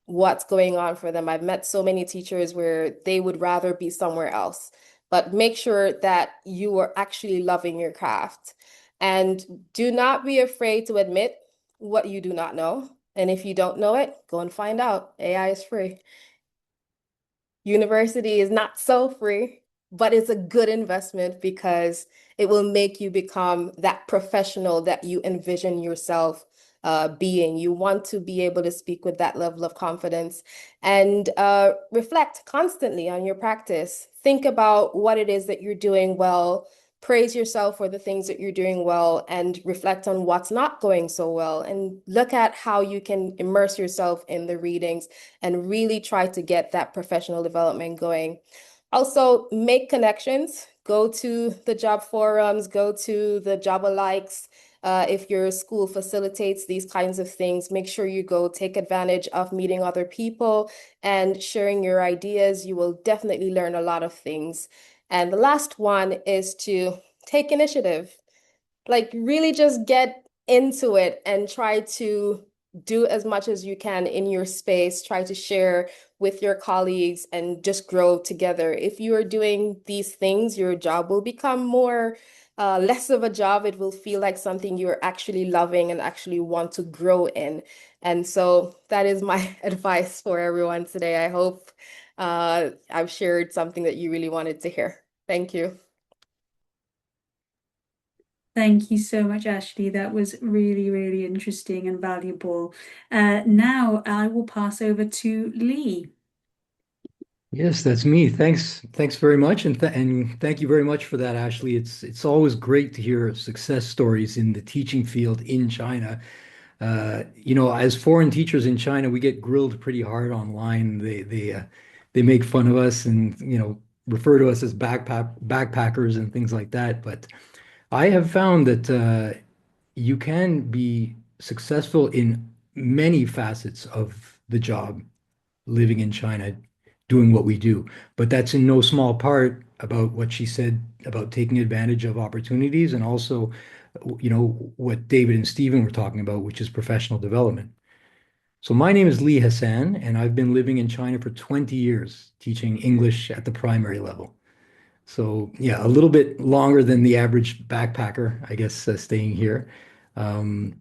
what's going on for them. I've met so many teachers where they would rather be somewhere else. But make sure that you are actually loving your craft. And do not be afraid to admit what you do not know. And if you don't know it, go and find out. AI is free. University is not so free, but it's a good investment because it will make you become that professional that you envision yourself being. You want to be able to speak with that level of confidence and reflect constantly on your practice. Think about what it is that you're doing well. Praise yourself for the things that you're doing well and reflect on what's not going so well and look at how you can immerse yourself in the readings and really try to get that professional development going. Also, make connections. Go to the job forums, go to the job alikes. If your school facilitates these kinds of things, make sure you go take advantage of meeting other people and sharing your ideas. You will definitely learn a lot of things. And the last one is to take initiative. Like really just get into it and try to do as much as you can in your space. Try to share with your colleagues and just grow together. If you are doing these things, your job will become more less of a job. It will feel like something you're actually loving and actually want to grow in. And so that is my advice for everyone today. I hope I've shared something that you really wanted to hear. Thank you. Thank you so much, Ashley. That was really, really interesting and valuable. Now I will pass over to Lee. Yes, that's me. Thanks very much, and thank you very much for that, Ashley. It's always great to hear success stories in the teaching field in China. As foreign teachers in China, we get grilled pretty hard online. They make fun of us and refer to us as backpackers and things like that. But I have found that you can be successful in many facets of the job living in China, doing what we do. But that's in no small part about what she said about taking advantage of opportunities and also, what David and Stephen were talking about, which is professional development. So my name is Lee Hassan, and I've been living in China for 20 years, teaching English at the primary level. So yeah, a little bit longer than the average backpacker, I guess, staying here. Um,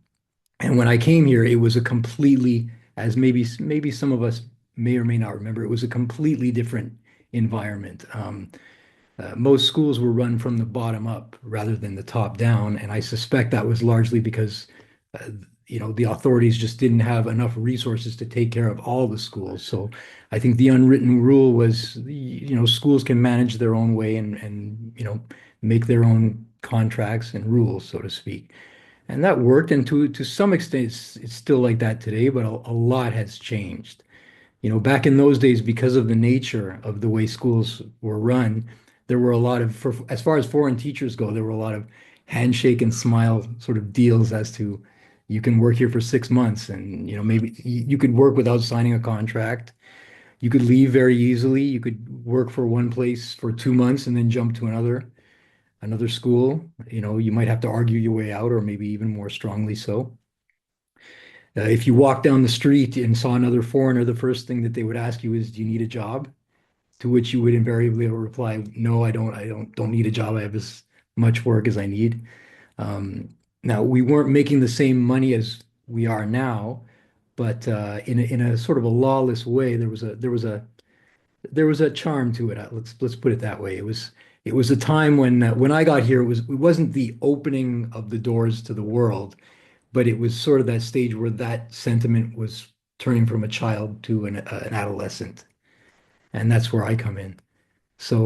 and when I came here, it was a completely, as maybe some of us may or may not remember, it was a completely different environment. Most schools were run from the bottom up rather than the top down, and I suspect that was largely because the authorities just didn't have enough resources to take care of all the schools. So I think the unwritten rule was, schools can manage their own way and make their own contracts and rules, so to speak. And that worked, and to some extent, it's still like that today, but a lot has changed. Back in those days, because of the nature of the way schools were run, there were a lot of, as far as foreign teachers go, there were a lot of handshake and smile sort of deals as to you can work here for 6 months, and maybe you could work without signing a contract. You could leave very easily. You could work for one place for 2 months and then jump to another school. You might have to argue your way out, or maybe even more strongly so. If you walk down the street and saw another foreigner, the first thing that they would ask you is, "Do you need a job?" To which you would invariably reply, "No, I don't. I don't need a job. I have as much work as I need." Um, Now, we weren't making the same money as we are now, but in a sort of a lawless way, there was a charm to it. Let's put it that way. It was a time when I got here, it wasn't the opening of the doors to the world, but it was sort of that stage where that sentiment was turning from a child to an adolescent, and that's where I come in. So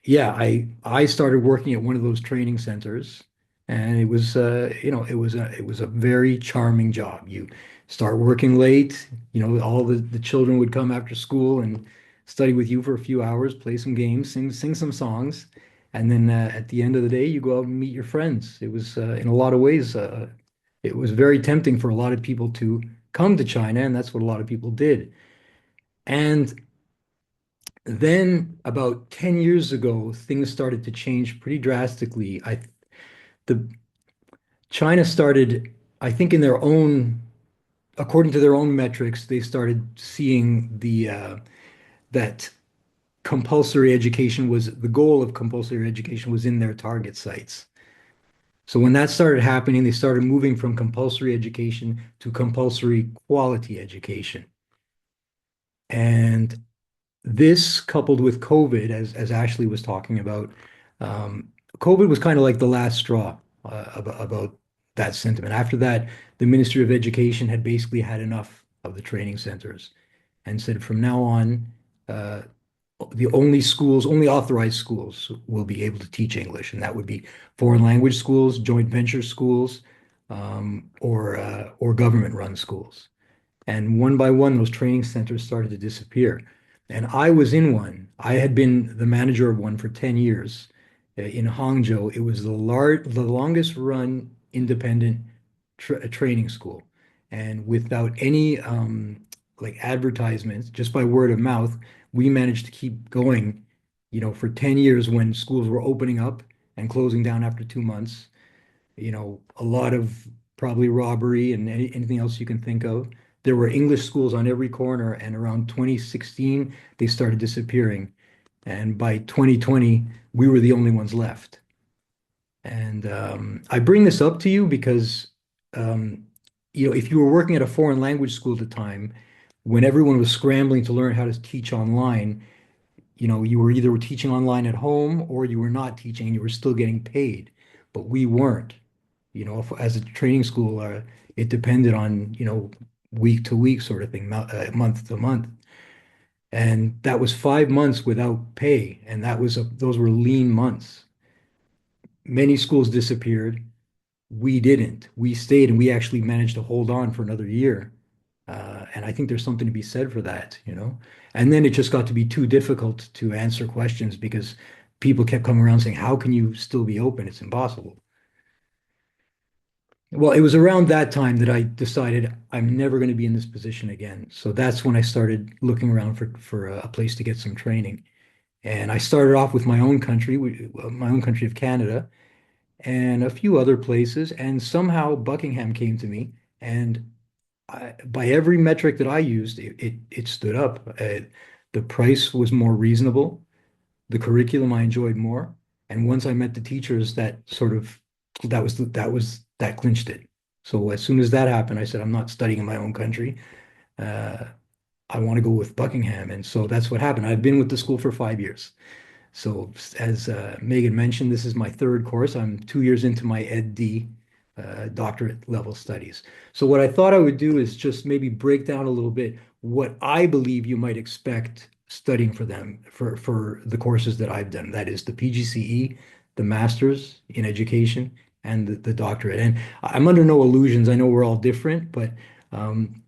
yeah, I started working at one of those training centers, and it was a very charming job. You start working late, all the children would come after school and study with you for a few hours, play some games, sing some songs, and then at the end of the day, you go out and meet your friends. It was in a lot of ways, it was very tempting for a lot of people to come to China, and that's what a lot of people did. And then about 10 years ago, things started to change pretty drastically. The China started, I think, according to their own metrics, they started seeing that compulsory education was the goal of compulsory education was in their target sites. So when that started happening, they started moving from compulsory education to compulsory quality education. And this, coupled with COVID, as Ashley was talking about, um, COVID was kind of like the last straw about that sentiment. After that, the Ministry of Education had basically had enough of the training centers and said from now on, uh, the only authorized schools will be able to teach English, and that would be foreign language schools, joint venture schools, or government-run schools. And one by one, those training centers started to disappear. And I was in one. I had been the manager of one for 10 years in Hangzhou. It was the longest run independent training school. And without any like advertisements, just by word of mouth, we managed to keep going, for 10 years when schools were opening up and closing down after 2 months. A lot of probably robbery and anything else you can think of. There were English schools on every corner, and around 2016, they started disappearing. And by 2020, we were the only ones left. And I bring this up to you because, um, if you were working at a foreign language school at the time, when everyone was scrambling to learn how to teach online, you were either teaching online at home or you were not teaching and you were still getting paid. But we weren't. As a training school, it depended on, week to week sort of thing, month to month. And that was 5 months without pay. And those were lean months. Many schools disappeared. We didn't. We stayed and we actually managed to hold on for another year. And I think there's something to be said for that, you know. And then it just got to be too difficult to answer questions because people kept coming around saying, "How can you still be open? It's impossible." Well, it was around that time that I decided I'm never going to be in this position again. So that's when I started looking around for a place to get some training. And I started off with my own country, my own country of Canada, and a few other places. And somehow Buckingham came to me, and by every metric that I used, it stood up. The price was more reasonable. The curriculum I enjoyed more. And once I met the teachers, that clinched it. So as soon as that happened, I said, I'm not studying in my own country. Uh, I want to go with Buckingham. And so that's what happened. I've been with the school for 5 years. So as Megan mentioned, this is my third course. I'm 2 years into my Ed.D. Doctorate level studies. So what I thought I would do is just maybe break down a little bit what I believe you might expect studying for them for the courses that I've done. That is the PGCE, the Masters in Education, and the Doctorate. And I'm under no illusions. I know we're all different, but um,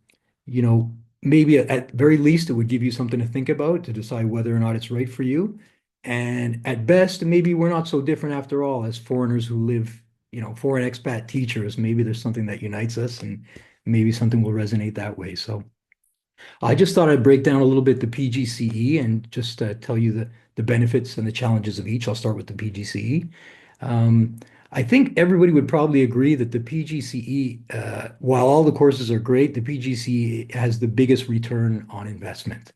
you know, maybe at very least it would give you something to think about to decide whether or not it's right for you. And at best, maybe we're not so different after all as foreigners who live, foreign expat teachers. Maybe there's something that unites us and maybe something will resonate that way. So I just thought I'd break down a little bit the PGCE and just tell you the benefits and the challenges of each. I'll start with the PGCE. Um, I think everybody would probably agree that the PGCE, while all the courses are great, the PGCE has the biggest return on investment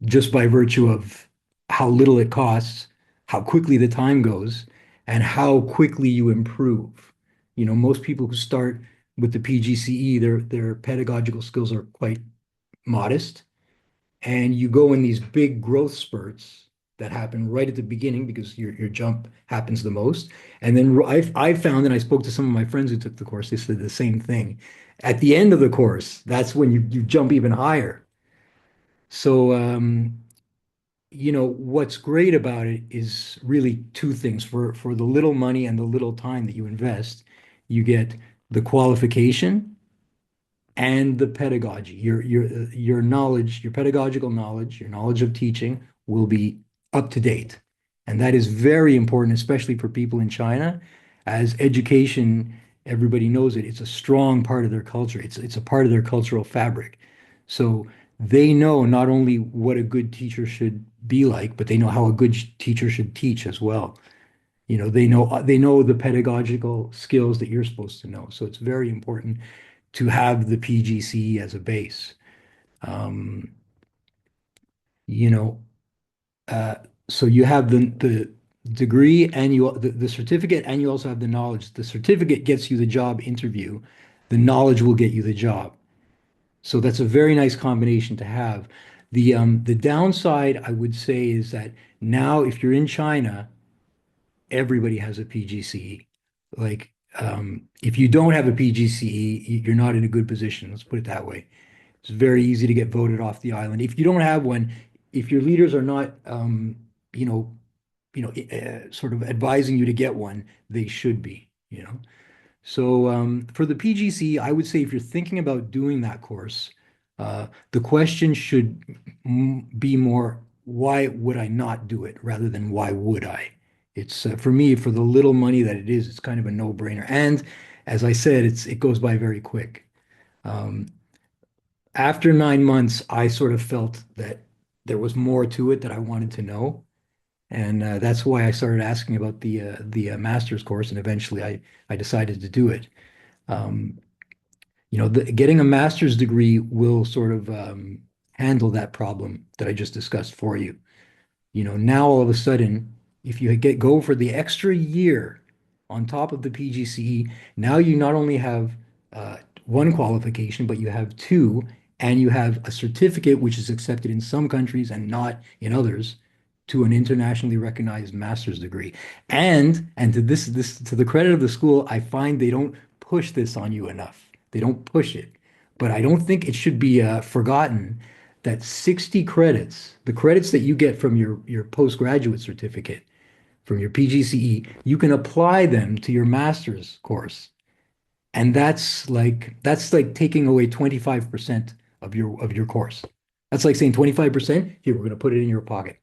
just by virtue of how little it costs, how quickly the time goes, and how quickly you improve. Most people who start with the PGCE, their pedagogical skills are quite modest, and you go in these big growth spurts that happen right at the beginning because your jump happens the most. And then I found, and I spoke to some of my friends who took the course, they said the same thing. At the end of the course, that's when you jump even higher. So, what's great about it is really two things. For the little money and the little time that you invest, you get the qualification and the pedagogy. Your knowledge, your pedagogical knowledge, your knowledge of teaching will be up to date. And that is very important, especially for people in China, as education, everybody knows it, it's a strong part of their culture. It's a part of their cultural fabric. So they know not only what a good teacher should be like, but they know how a good teacher should teach as well. They know the pedagogical skills that you're supposed to know. So it's very important to have the PGCE as a base. Um, you know, uh, so you have the degree and the certificate, and you also have the knowledge. The certificate gets you the job interview. The knowledge will get you the job. So that's a very nice combination to have. The downside, I would say, is that now if you're in China, everybody has a PGCE. Like, if you don't have a PGCE, you're not in a good position. Let's put it that way. It's very easy to get voted off the island. If you don't have one, if your leaders are not, you know, sort of advising you to get one, they should be. So for the PGC, I would say if you're thinking about doing that course, the question should be more, why would I not do it rather than why would I? It's for me, for the little money that it is, it's kind of a no-brainer. And as I said, it goes by very quick. Um, After 9 months, I sort of felt that there was more to it that I wanted to know. And that's why I started asking about the master's course, and eventually I decided to do it. Um, getting a master's degree will sort of handle that problem that I just discussed for you. Now all of a sudden, if you go for the extra year on top of the PGCE, now you not only have uh, one qualification, but you have two, and you have a certificate which is accepted in some countries and not in others to an internationally recognized master's degree. And to the credit of the school, I find they don't push this on you enough. They don't push it. But I don't think it should be forgotten that 60 credits, the credits that you get from your postgraduate certificate, from your PGCE, you can apply them to your master's course. And that's like taking away 25% of your course. That's like saying 25%, here, we're going to put it in your pocket.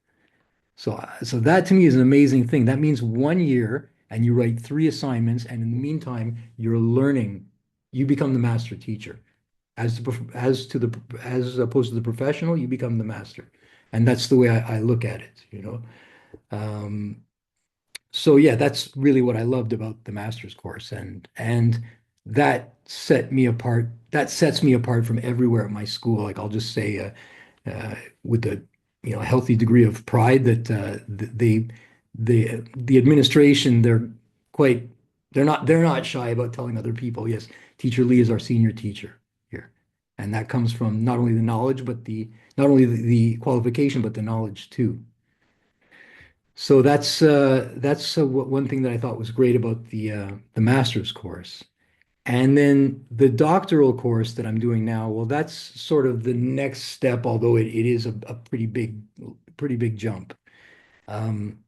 So that to me is an amazing thing. That means 1 year and you write 3 assignments, and in the meantime, you're learning. You become the master teacher. As opposed to the professional, you become the master. And that's the way I look at it, you know. Um, so yeah, that's really what I loved about the master's course, and that set me apart. That sets me apart from everywhere at my school. Like I'll just say, with the healthy degree of pride that the administration quite they're not shy about telling other people, yes, Teacher Lee is our senior teacher here, and that comes from not only the knowledge but the not only the qualification but the knowledge too. So that's one thing that I thought was great about the master's course. And then the doctoral course that I'm doing now, well, that's sort of the next step, although it is a pretty big jump. Um,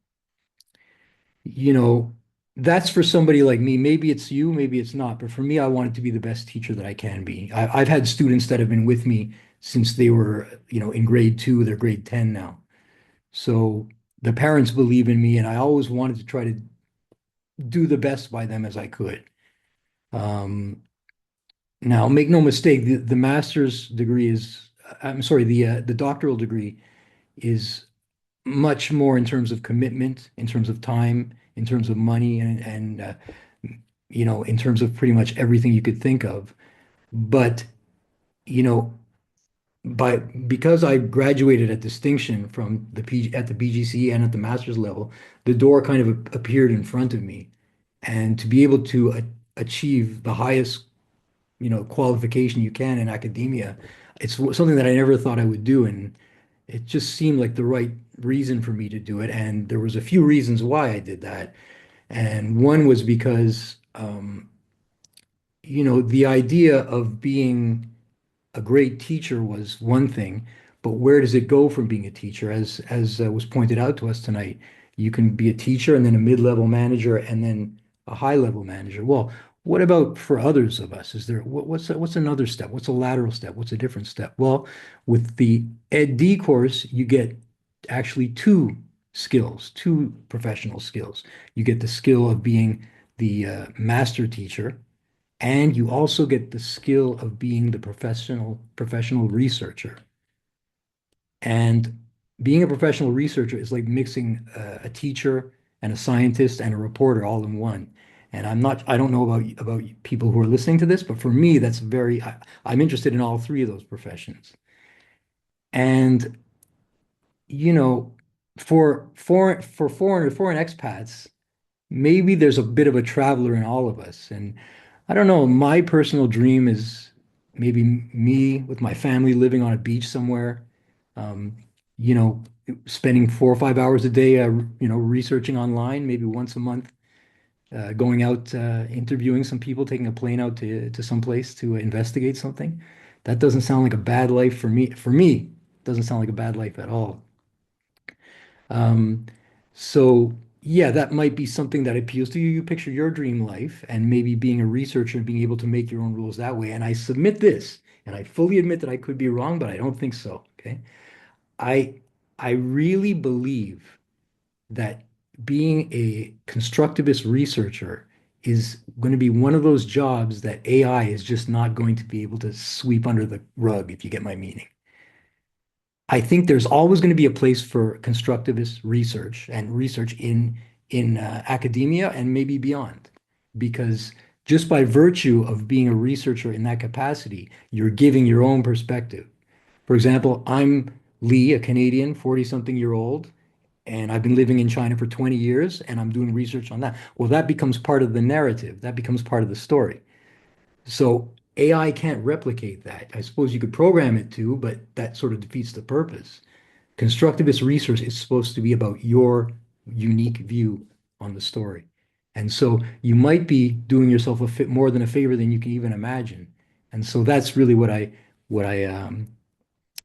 you know, that's for somebody like me. Maybe it's you, maybe it's not. But for me, I want it to be the best teacher that I can be. I've had students that have been with me since they were, in grade 2, they're grade 10 now. So the parents believe in me, and I always wanted to try to do the best by them as I could. Um, Now, make no mistake, the master's degree is, I'm sorry, the doctoral degree is much more in terms of commitment, in terms of time, in terms of money, and in terms of pretty much everything you could think of. But, you know, because I graduated at distinction from at the BGCE and at the master's level, the door kind of appeared in front of me, and to be able to achieve the highest qualification you can in academia, it's something that I never thought I would do, and it just seemed like the right reason for me to do it. And there was a few reasons why I did that, and one was because the idea of being a great teacher was one thing, but where does it go from being a teacher? As was pointed out to us tonight, you can be a teacher and then a mid-level manager and then a high-level manager. Well, what about for others of us? Is there what's another step? What's a lateral step? What's a different step? Well, with the Ed D course, you get actually two skills, two professional skills. You get the skill of being the master teacher, and you also get the skill of being the professional researcher. And being a professional researcher is like mixing a teacher and a scientist and a reporter all in one. And I don't know about people who are listening to this, but for me, I'm interested in all three of those professions. And, you know, for foreign expats, maybe there's a bit of a traveler in all of us. And I don't know, my personal dream is maybe me with my family living on a beach somewhere, um, you know, spending 4 or 5 hours a day, researching online, maybe once a month, going out, interviewing some people, taking a plane out to some place to investigate something. That doesn't sound like a bad life for me. For me, it doesn't sound like a bad life at all. Um, so yeah, that might be something that appeals to you. You picture your dream life and maybe being a researcher and being able to make your own rules that way. And I submit this, and I fully admit that I could be wrong, but I don't think so. Okay. I I really believe that being a constructivist researcher is going to be one of those jobs that AI is just not going to be able to sweep under the rug, if you get my meaning. I think there's always going to be a place for constructivist research and research in academia and maybe beyond, because just by virtue of being a researcher in that capacity, you're giving your own perspective. For example, I'm Lee, a Canadian, 40-something-year-old, and I've been living in China for 20 years, and I'm doing research on that. Well, that becomes part of the narrative. That becomes part of the story. So AI can't replicate that. I suppose you could program it to, but that sort of defeats the purpose. Constructivist research is supposed to be about your unique view on the story. And so you might be doing yourself a fit more than a favor than you can even imagine. And so that's really what I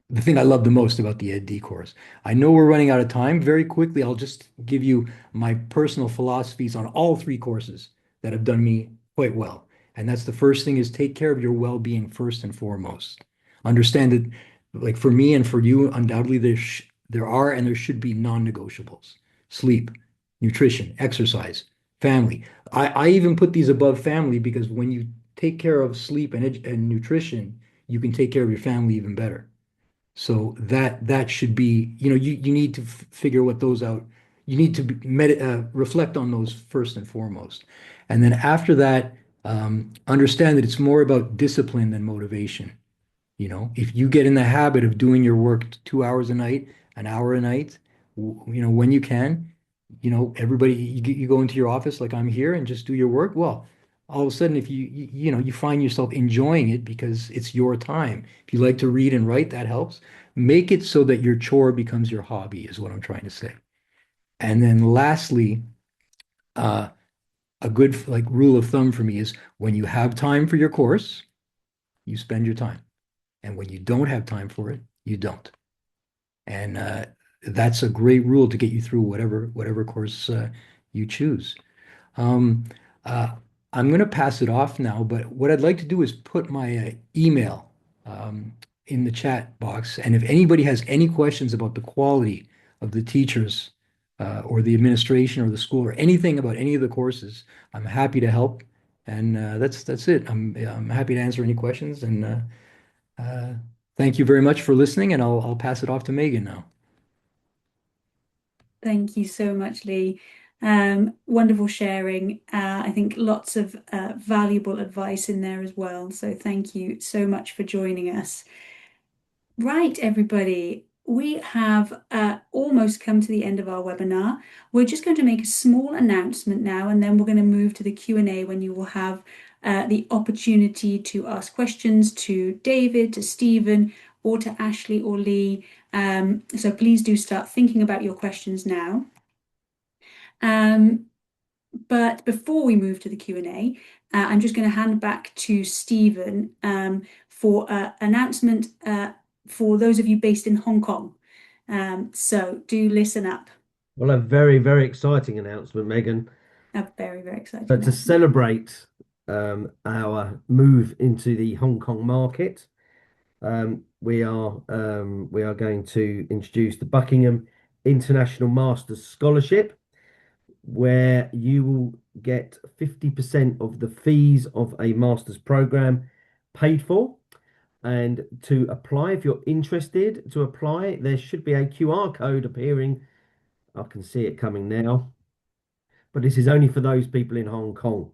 the thing I love the most about the Ed D course. I know we're running out of time. Very quickly, I'll just give you my personal philosophies on all three courses that have done me quite well. And that's the first thing is take care of your well-being first and foremost. Understand that, like for me and for you, undoubtedly there are and there should be non-negotiables. Sleep, nutrition, exercise, family. I even put these above family because when you take care of sleep and nutrition, you can take care of your family even better. So that should be, you need to figure what those out. You need to reflect on those first and foremost. And then after that, understand that it's more about discipline than motivation. If you get in the habit of doing your work 2 hours a night, an hour a night, when you can, everybody, you go into your office like I'm here and just do your work. Well, all of a sudden, if you find yourself enjoying it because it's your time. If you like to read and write, that helps. Make it so that your chore becomes your hobby, is what I'm trying to say. And then lastly, uh, a good like rule of thumb for me is when you have time for your course, you spend your time. And when you don't have time for it, you don't. And that's a great rule to get you through whatever course you choose. Um, uh, I'm going to pass it off now, but what I'd like to do is put my email um, in the chat box. And if anybody has any questions about the quality of the teachers or the administration or the school or anything about any of the courses, I'm happy to help. And that's it. I'm happy to answer any questions. And uh, thank you very much for listening. And I'll pass it off to Megan now. Thank you so much, Lee. Wonderful sharing. I think lots of valuable advice in there as well. So thank you so much for joining us. Right, everybody, we have almost come to the end of our webinar. We're just going to make a small announcement now, and then we're going to move to the Q&A when you will have the opportunity to ask questions to David, to Stephen, or to Ashley or Lee. So please do start thinking about your questions now. But before we move to the Q&A, I'm just going to hand back to Stephen for announcement for those of you based in Hong Kong. So do listen up. Well, a very, very exciting announcement, Megan. A very, very exciting But to announcement. celebrate our move into the Hong Kong market, we are going to introduce the Buckingham International Masters Scholarship, where you will get 50% of the fees of a master's program paid for. And to apply, if you're interested to apply, there should be a QR code appearing. I can see it coming now, but this is only for those people in Hong Kong.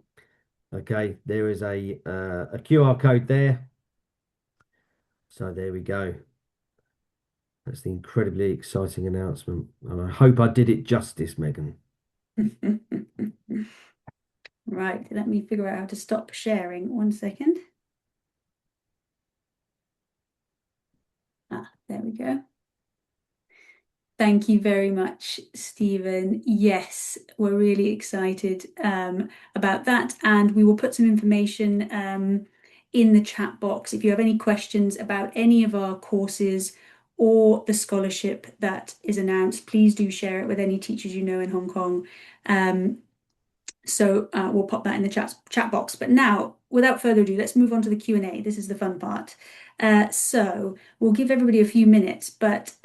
Okay, there is a QR code there. So there we go. That's the incredibly exciting announcement. And I hope I did it justice, Megan. Right, let me figure out how to stop sharing. 1 second. There we go. Thank you very much, Stephen. Yes, we're really excited about that, and we will put some information in the chat box. If you have any questions about any of our courses or the scholarship that is announced, please do share it with any teachers you know in Hong Kong. So we'll pop that in the chat box. But now, without further ado, let's move on to the Q&A. This is the fun part. So we'll give everybody a few minutes, but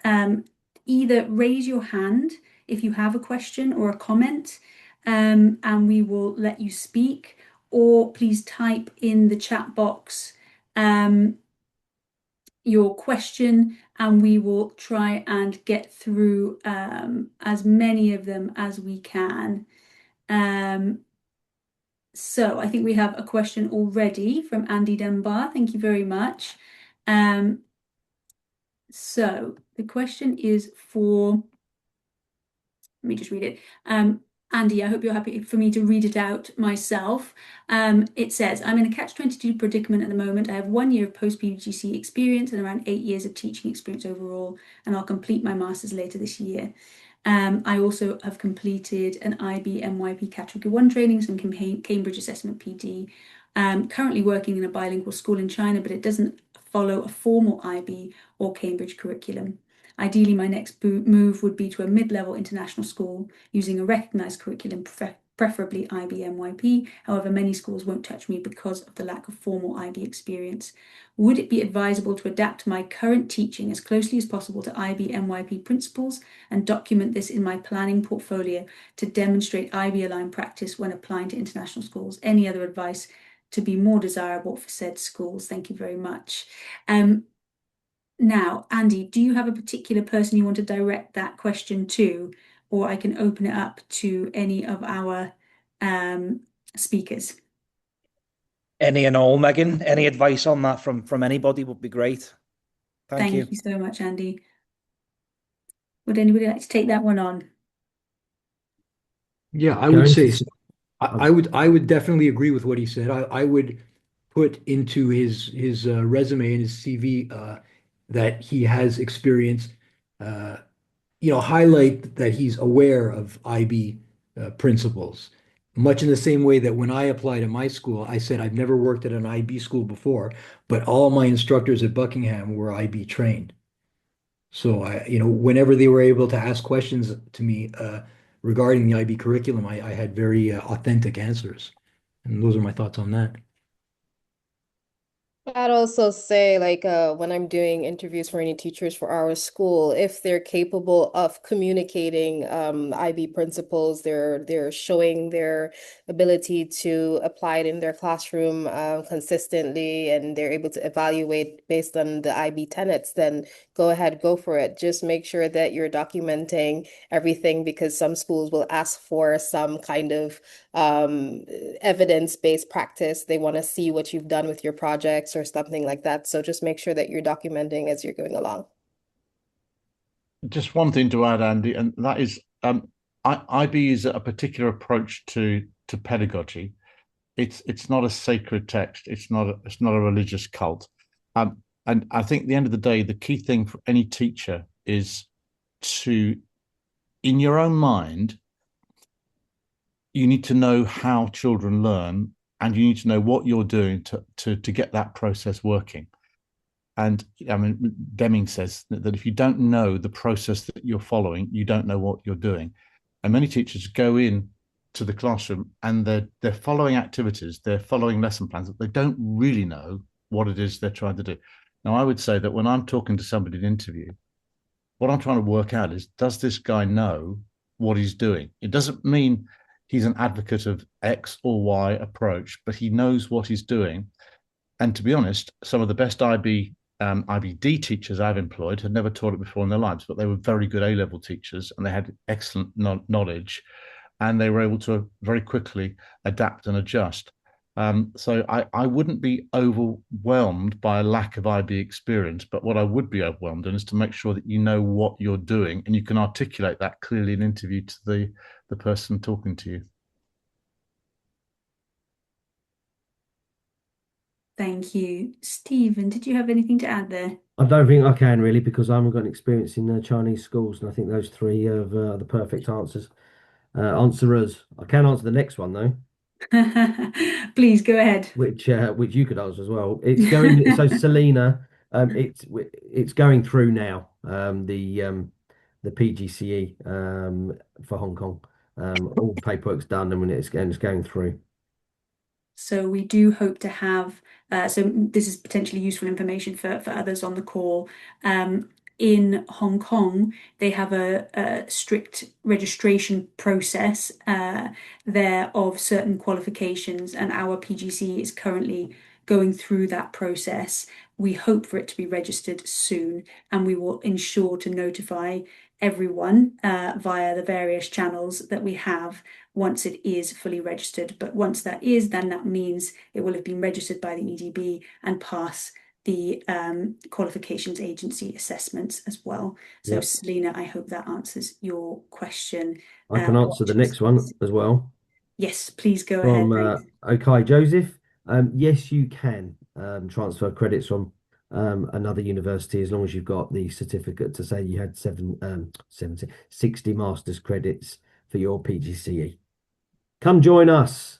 either raise your hand if you have a question or a comment, and we will let you speak, or please type in the chat box your question, and we will try and get through as many of them as we can. So I think we have a question already from Andy Dunbar. Thank you very much. So the question is for, let me just read it. Andy, I hope you're happy for me to read it out myself. It says, I'm in a catch-22 predicament at the moment. I have 1 year of post-PGCE experience and around 8 years of teaching experience overall, and I'll complete my master's later this year. I also have completed an IB MYP Category 1 training, some Cambridge Assessment PD. Currently working in a bilingual school in China, but it doesn't follow a formal IB or Cambridge curriculum. Ideally, my next move would be to a mid-level international school using a recognised curriculum, preferably IB NYP. However, many schools won't touch me because of the lack of formal IB experience. Would it be advisable to adapt my current teaching as closely as possible to IB NYP principles and document this in my planning portfolio to demonstrate IB aligned practice when applying to international schools? Any other advice to be more desirable for said schools? Thank you very much. Now, Andy, do you have a particular person you want to direct that question to, or I can open it up to any of our speakers? Any and all, Megan. Any advice on that from anybody would be great. Thank you. Thank you so much, Andy. Would anybody like to take that one on? Yeah, I would say so. I would definitely agree with what he said. I would put into his resume and his CV that he has experience. Highlight that he's aware of IB principles. Much in the same way that when I applied at my school, I said I've never worked at an IB school before, but all my instructors at Buckingham were IB trained. So whenever they were able to ask questions to me regarding the IB curriculum, I had very authentic answers. And those are my thoughts on that. I'd also say, like, when I'm doing interviews for any teachers for our school, if they're capable of communicating IB principles, they're showing their ability to apply it in their classroom consistently, and they're able to evaluate based on the IB tenets, then go ahead, go for it. Just make sure that you're documenting everything, because some schools will ask for some kind of evidence-based practice. They want to see what you've done with your projects or something like that. So just make sure that you're documenting as you're going along. Just one thing to add, Andy, and that is IB is a particular approach to pedagogy. It's not a sacred text. It's not a religious cult. And I think at the end of the day, the key thing for any teacher is to, in your own mind, you need to know how children learn, and you need to know what you're doing to get that process working. And I mean, Deming says that if you don't know the process that you're following, you don't know what you're doing. And many teachers go in to the classroom and they're following activities, they're following lesson plans, but they don't really know what it is they're trying to do. Now, I would say that when I'm talking to somebody in an interview, what I'm trying to work out is, does this guy know what he's doing? It doesn't mean he's an advocate of X or Y approach, but he knows what he's doing. And to be honest, some of the best IBD teachers I've employed had never taught it before in their lives, but they were very good A-level teachers and they had excellent knowledge, and they were able to very quickly adapt and adjust. So I wouldn't be overwhelmed by a lack of IB experience, but what I would be overwhelmed in is to make sure that you know what you're doing and you can articulate that clearly in an interview to the person talking to you. Thank you. Stephen, did you have anything to add there? I don't think I can really, because I haven't got an experience in Chinese schools, and I think those three are the perfect answers. Answerers. I can answer the next one though, Please go ahead. which you could answer as well. It's going so Selena, it's going through now. The PGCE for Hong Kong. All the paperwork's done, and when it's going through. So we do hope to have, so this is potentially useful information for others on the call. In Hong Kong, they have a strict registration process there of certain qualifications, and our PGCE is currently going through that process. We hope for it to be registered soon, and we will ensure to notify everyone via the various channels that we have once it is fully registered. But once that is, then that means it will have been registered by the EDB and pass the qualifications agency assessments as well. So Yep. Selena, I hope that answers your question. I can answer the next one as well. Yes, please go From ahead. Okay, Joseph. Yes, you can transfer credits from another university as long as you've got the certificate to say you had 60 master's credits for your PGCE. Come join us.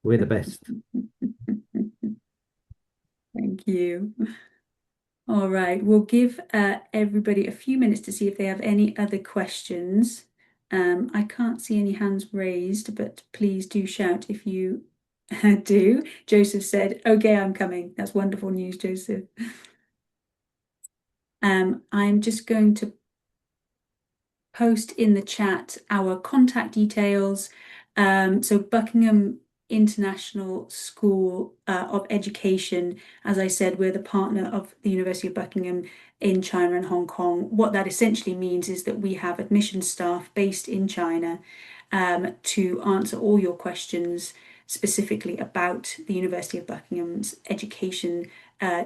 We're the best. Thank you. All right, we'll give everybody a few minutes to see if they have any other questions. I can't see any hands raised, but please do shout if you do. Joseph said, "Okay, I'm coming." That's wonderful news, Joseph. I'm just going to post in the chat our contact details. So Buckingham International School of Education, as I said, we're the partner of the University of Buckingham in China and Hong Kong. What that essentially means is that we have admissions staff based in China to answer all your questions specifically about the University of Buckingham's education,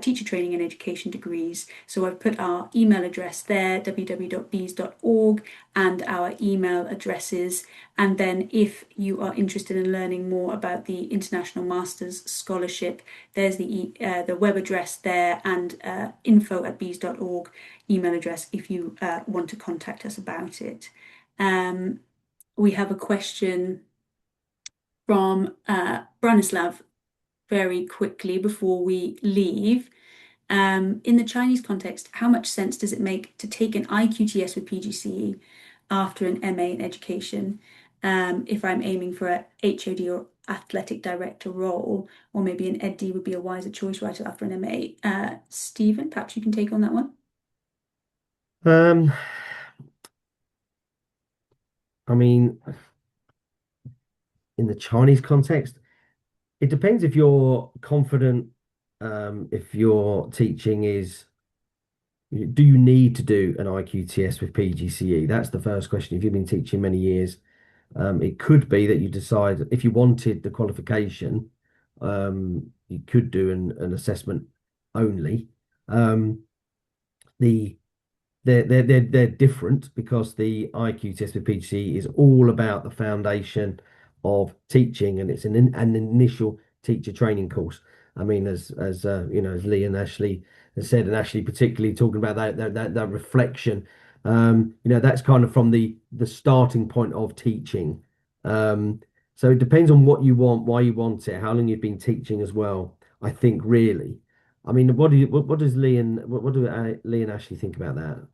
teacher training and education degrees. So I've put our email address there, www.bees.org, and our email addresses. And then if you are interested in learning more about the International Masters Scholarship, there's the web address there, and info@bees.org email address if you want to contact us about it. We have a question from Branislav very quickly before we leave. In the Chinese context, how much sense does it make to take an iQTS with PGCE after an MA in education? If I'm aiming for a HOD or athletic director role, or maybe an EdD would be a wiser choice right after an MA. Stephen, perhaps you can take on that one. I mean, in the Chinese context, it depends if you're confident, if your teaching is, do you need to do an iQTS with PGCE? That's the first question. If you've been teaching many years, it could be that you decide if you wanted the qualification, you could do an assessment only. The they're different because the iQTS with PGCE is all about the foundation of teaching, and it's an initial teacher training course. I mean, as as Lee and Ashley has said, and Ashley particularly talking about that reflection. That's kind of from the starting point of teaching. So it depends on what you want, why you want it, how long you've been teaching as well. I think really. I mean, what does Lee and what do Lee and Ashley think about that?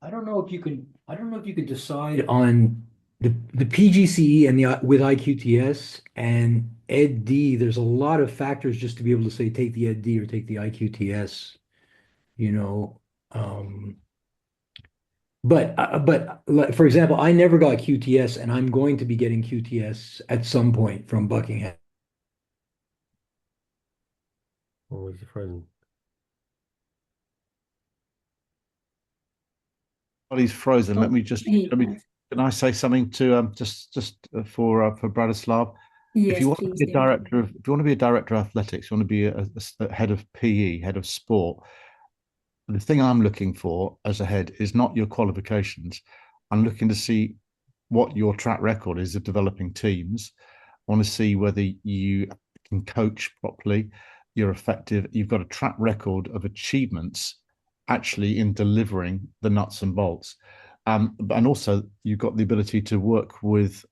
I don't know if you can. I don't know if you could decide on the PGCE and the with iQTS and EdD. There's a lot of factors just to be able to say take the EdD or take the iQTS. You know, um, but like, for example, I never got QTS, and I'm going to be getting QTS at some point from Buckingham. Oh, he's frozen. Well, he's frozen. Let Oh, me just he let me. has. Can I say something to for Bratislav? If Yes, you want to please, be a David. director of, if you want to be a director of athletics, you want to be a head of PE, head of sport. The thing I'm looking for as a head is not your qualifications. I'm looking to see what your track record is of developing teams. I want to see whether you can coach properly, you're effective, you've got a track record of achievements actually in delivering the nuts and bolts. And also you've got the ability to work with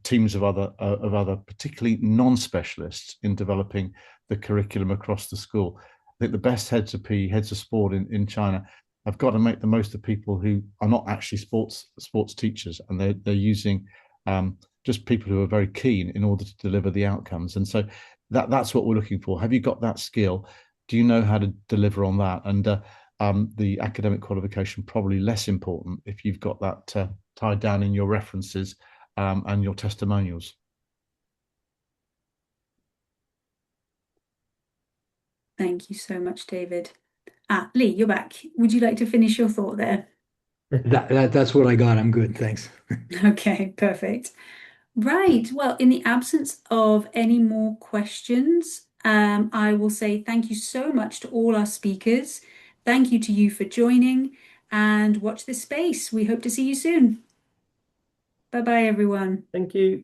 teams of other particularly non-specialists in developing the curriculum across the school. I think the best heads of PE, heads of sport in China have got to make the most of people who are not actually sports teachers, and they're using just people who are very keen in order to deliver the outcomes. And so that's what we're looking for. Have you got that skill? Do you know how to deliver on that? And the academic qualification probably less important if you've got that tied down in your references and your testimonials. Thank you so much, David. Lee, you're back. Would you like to finish your thought there? That's what I got. I'm good. Thanks. Okay, perfect. Right. Well, in the absence of any more questions, I will say thank you so much to all our speakers. Thank you to you for joining, and watch this space. We hope to see you soon. Bye bye, everyone. Thank you.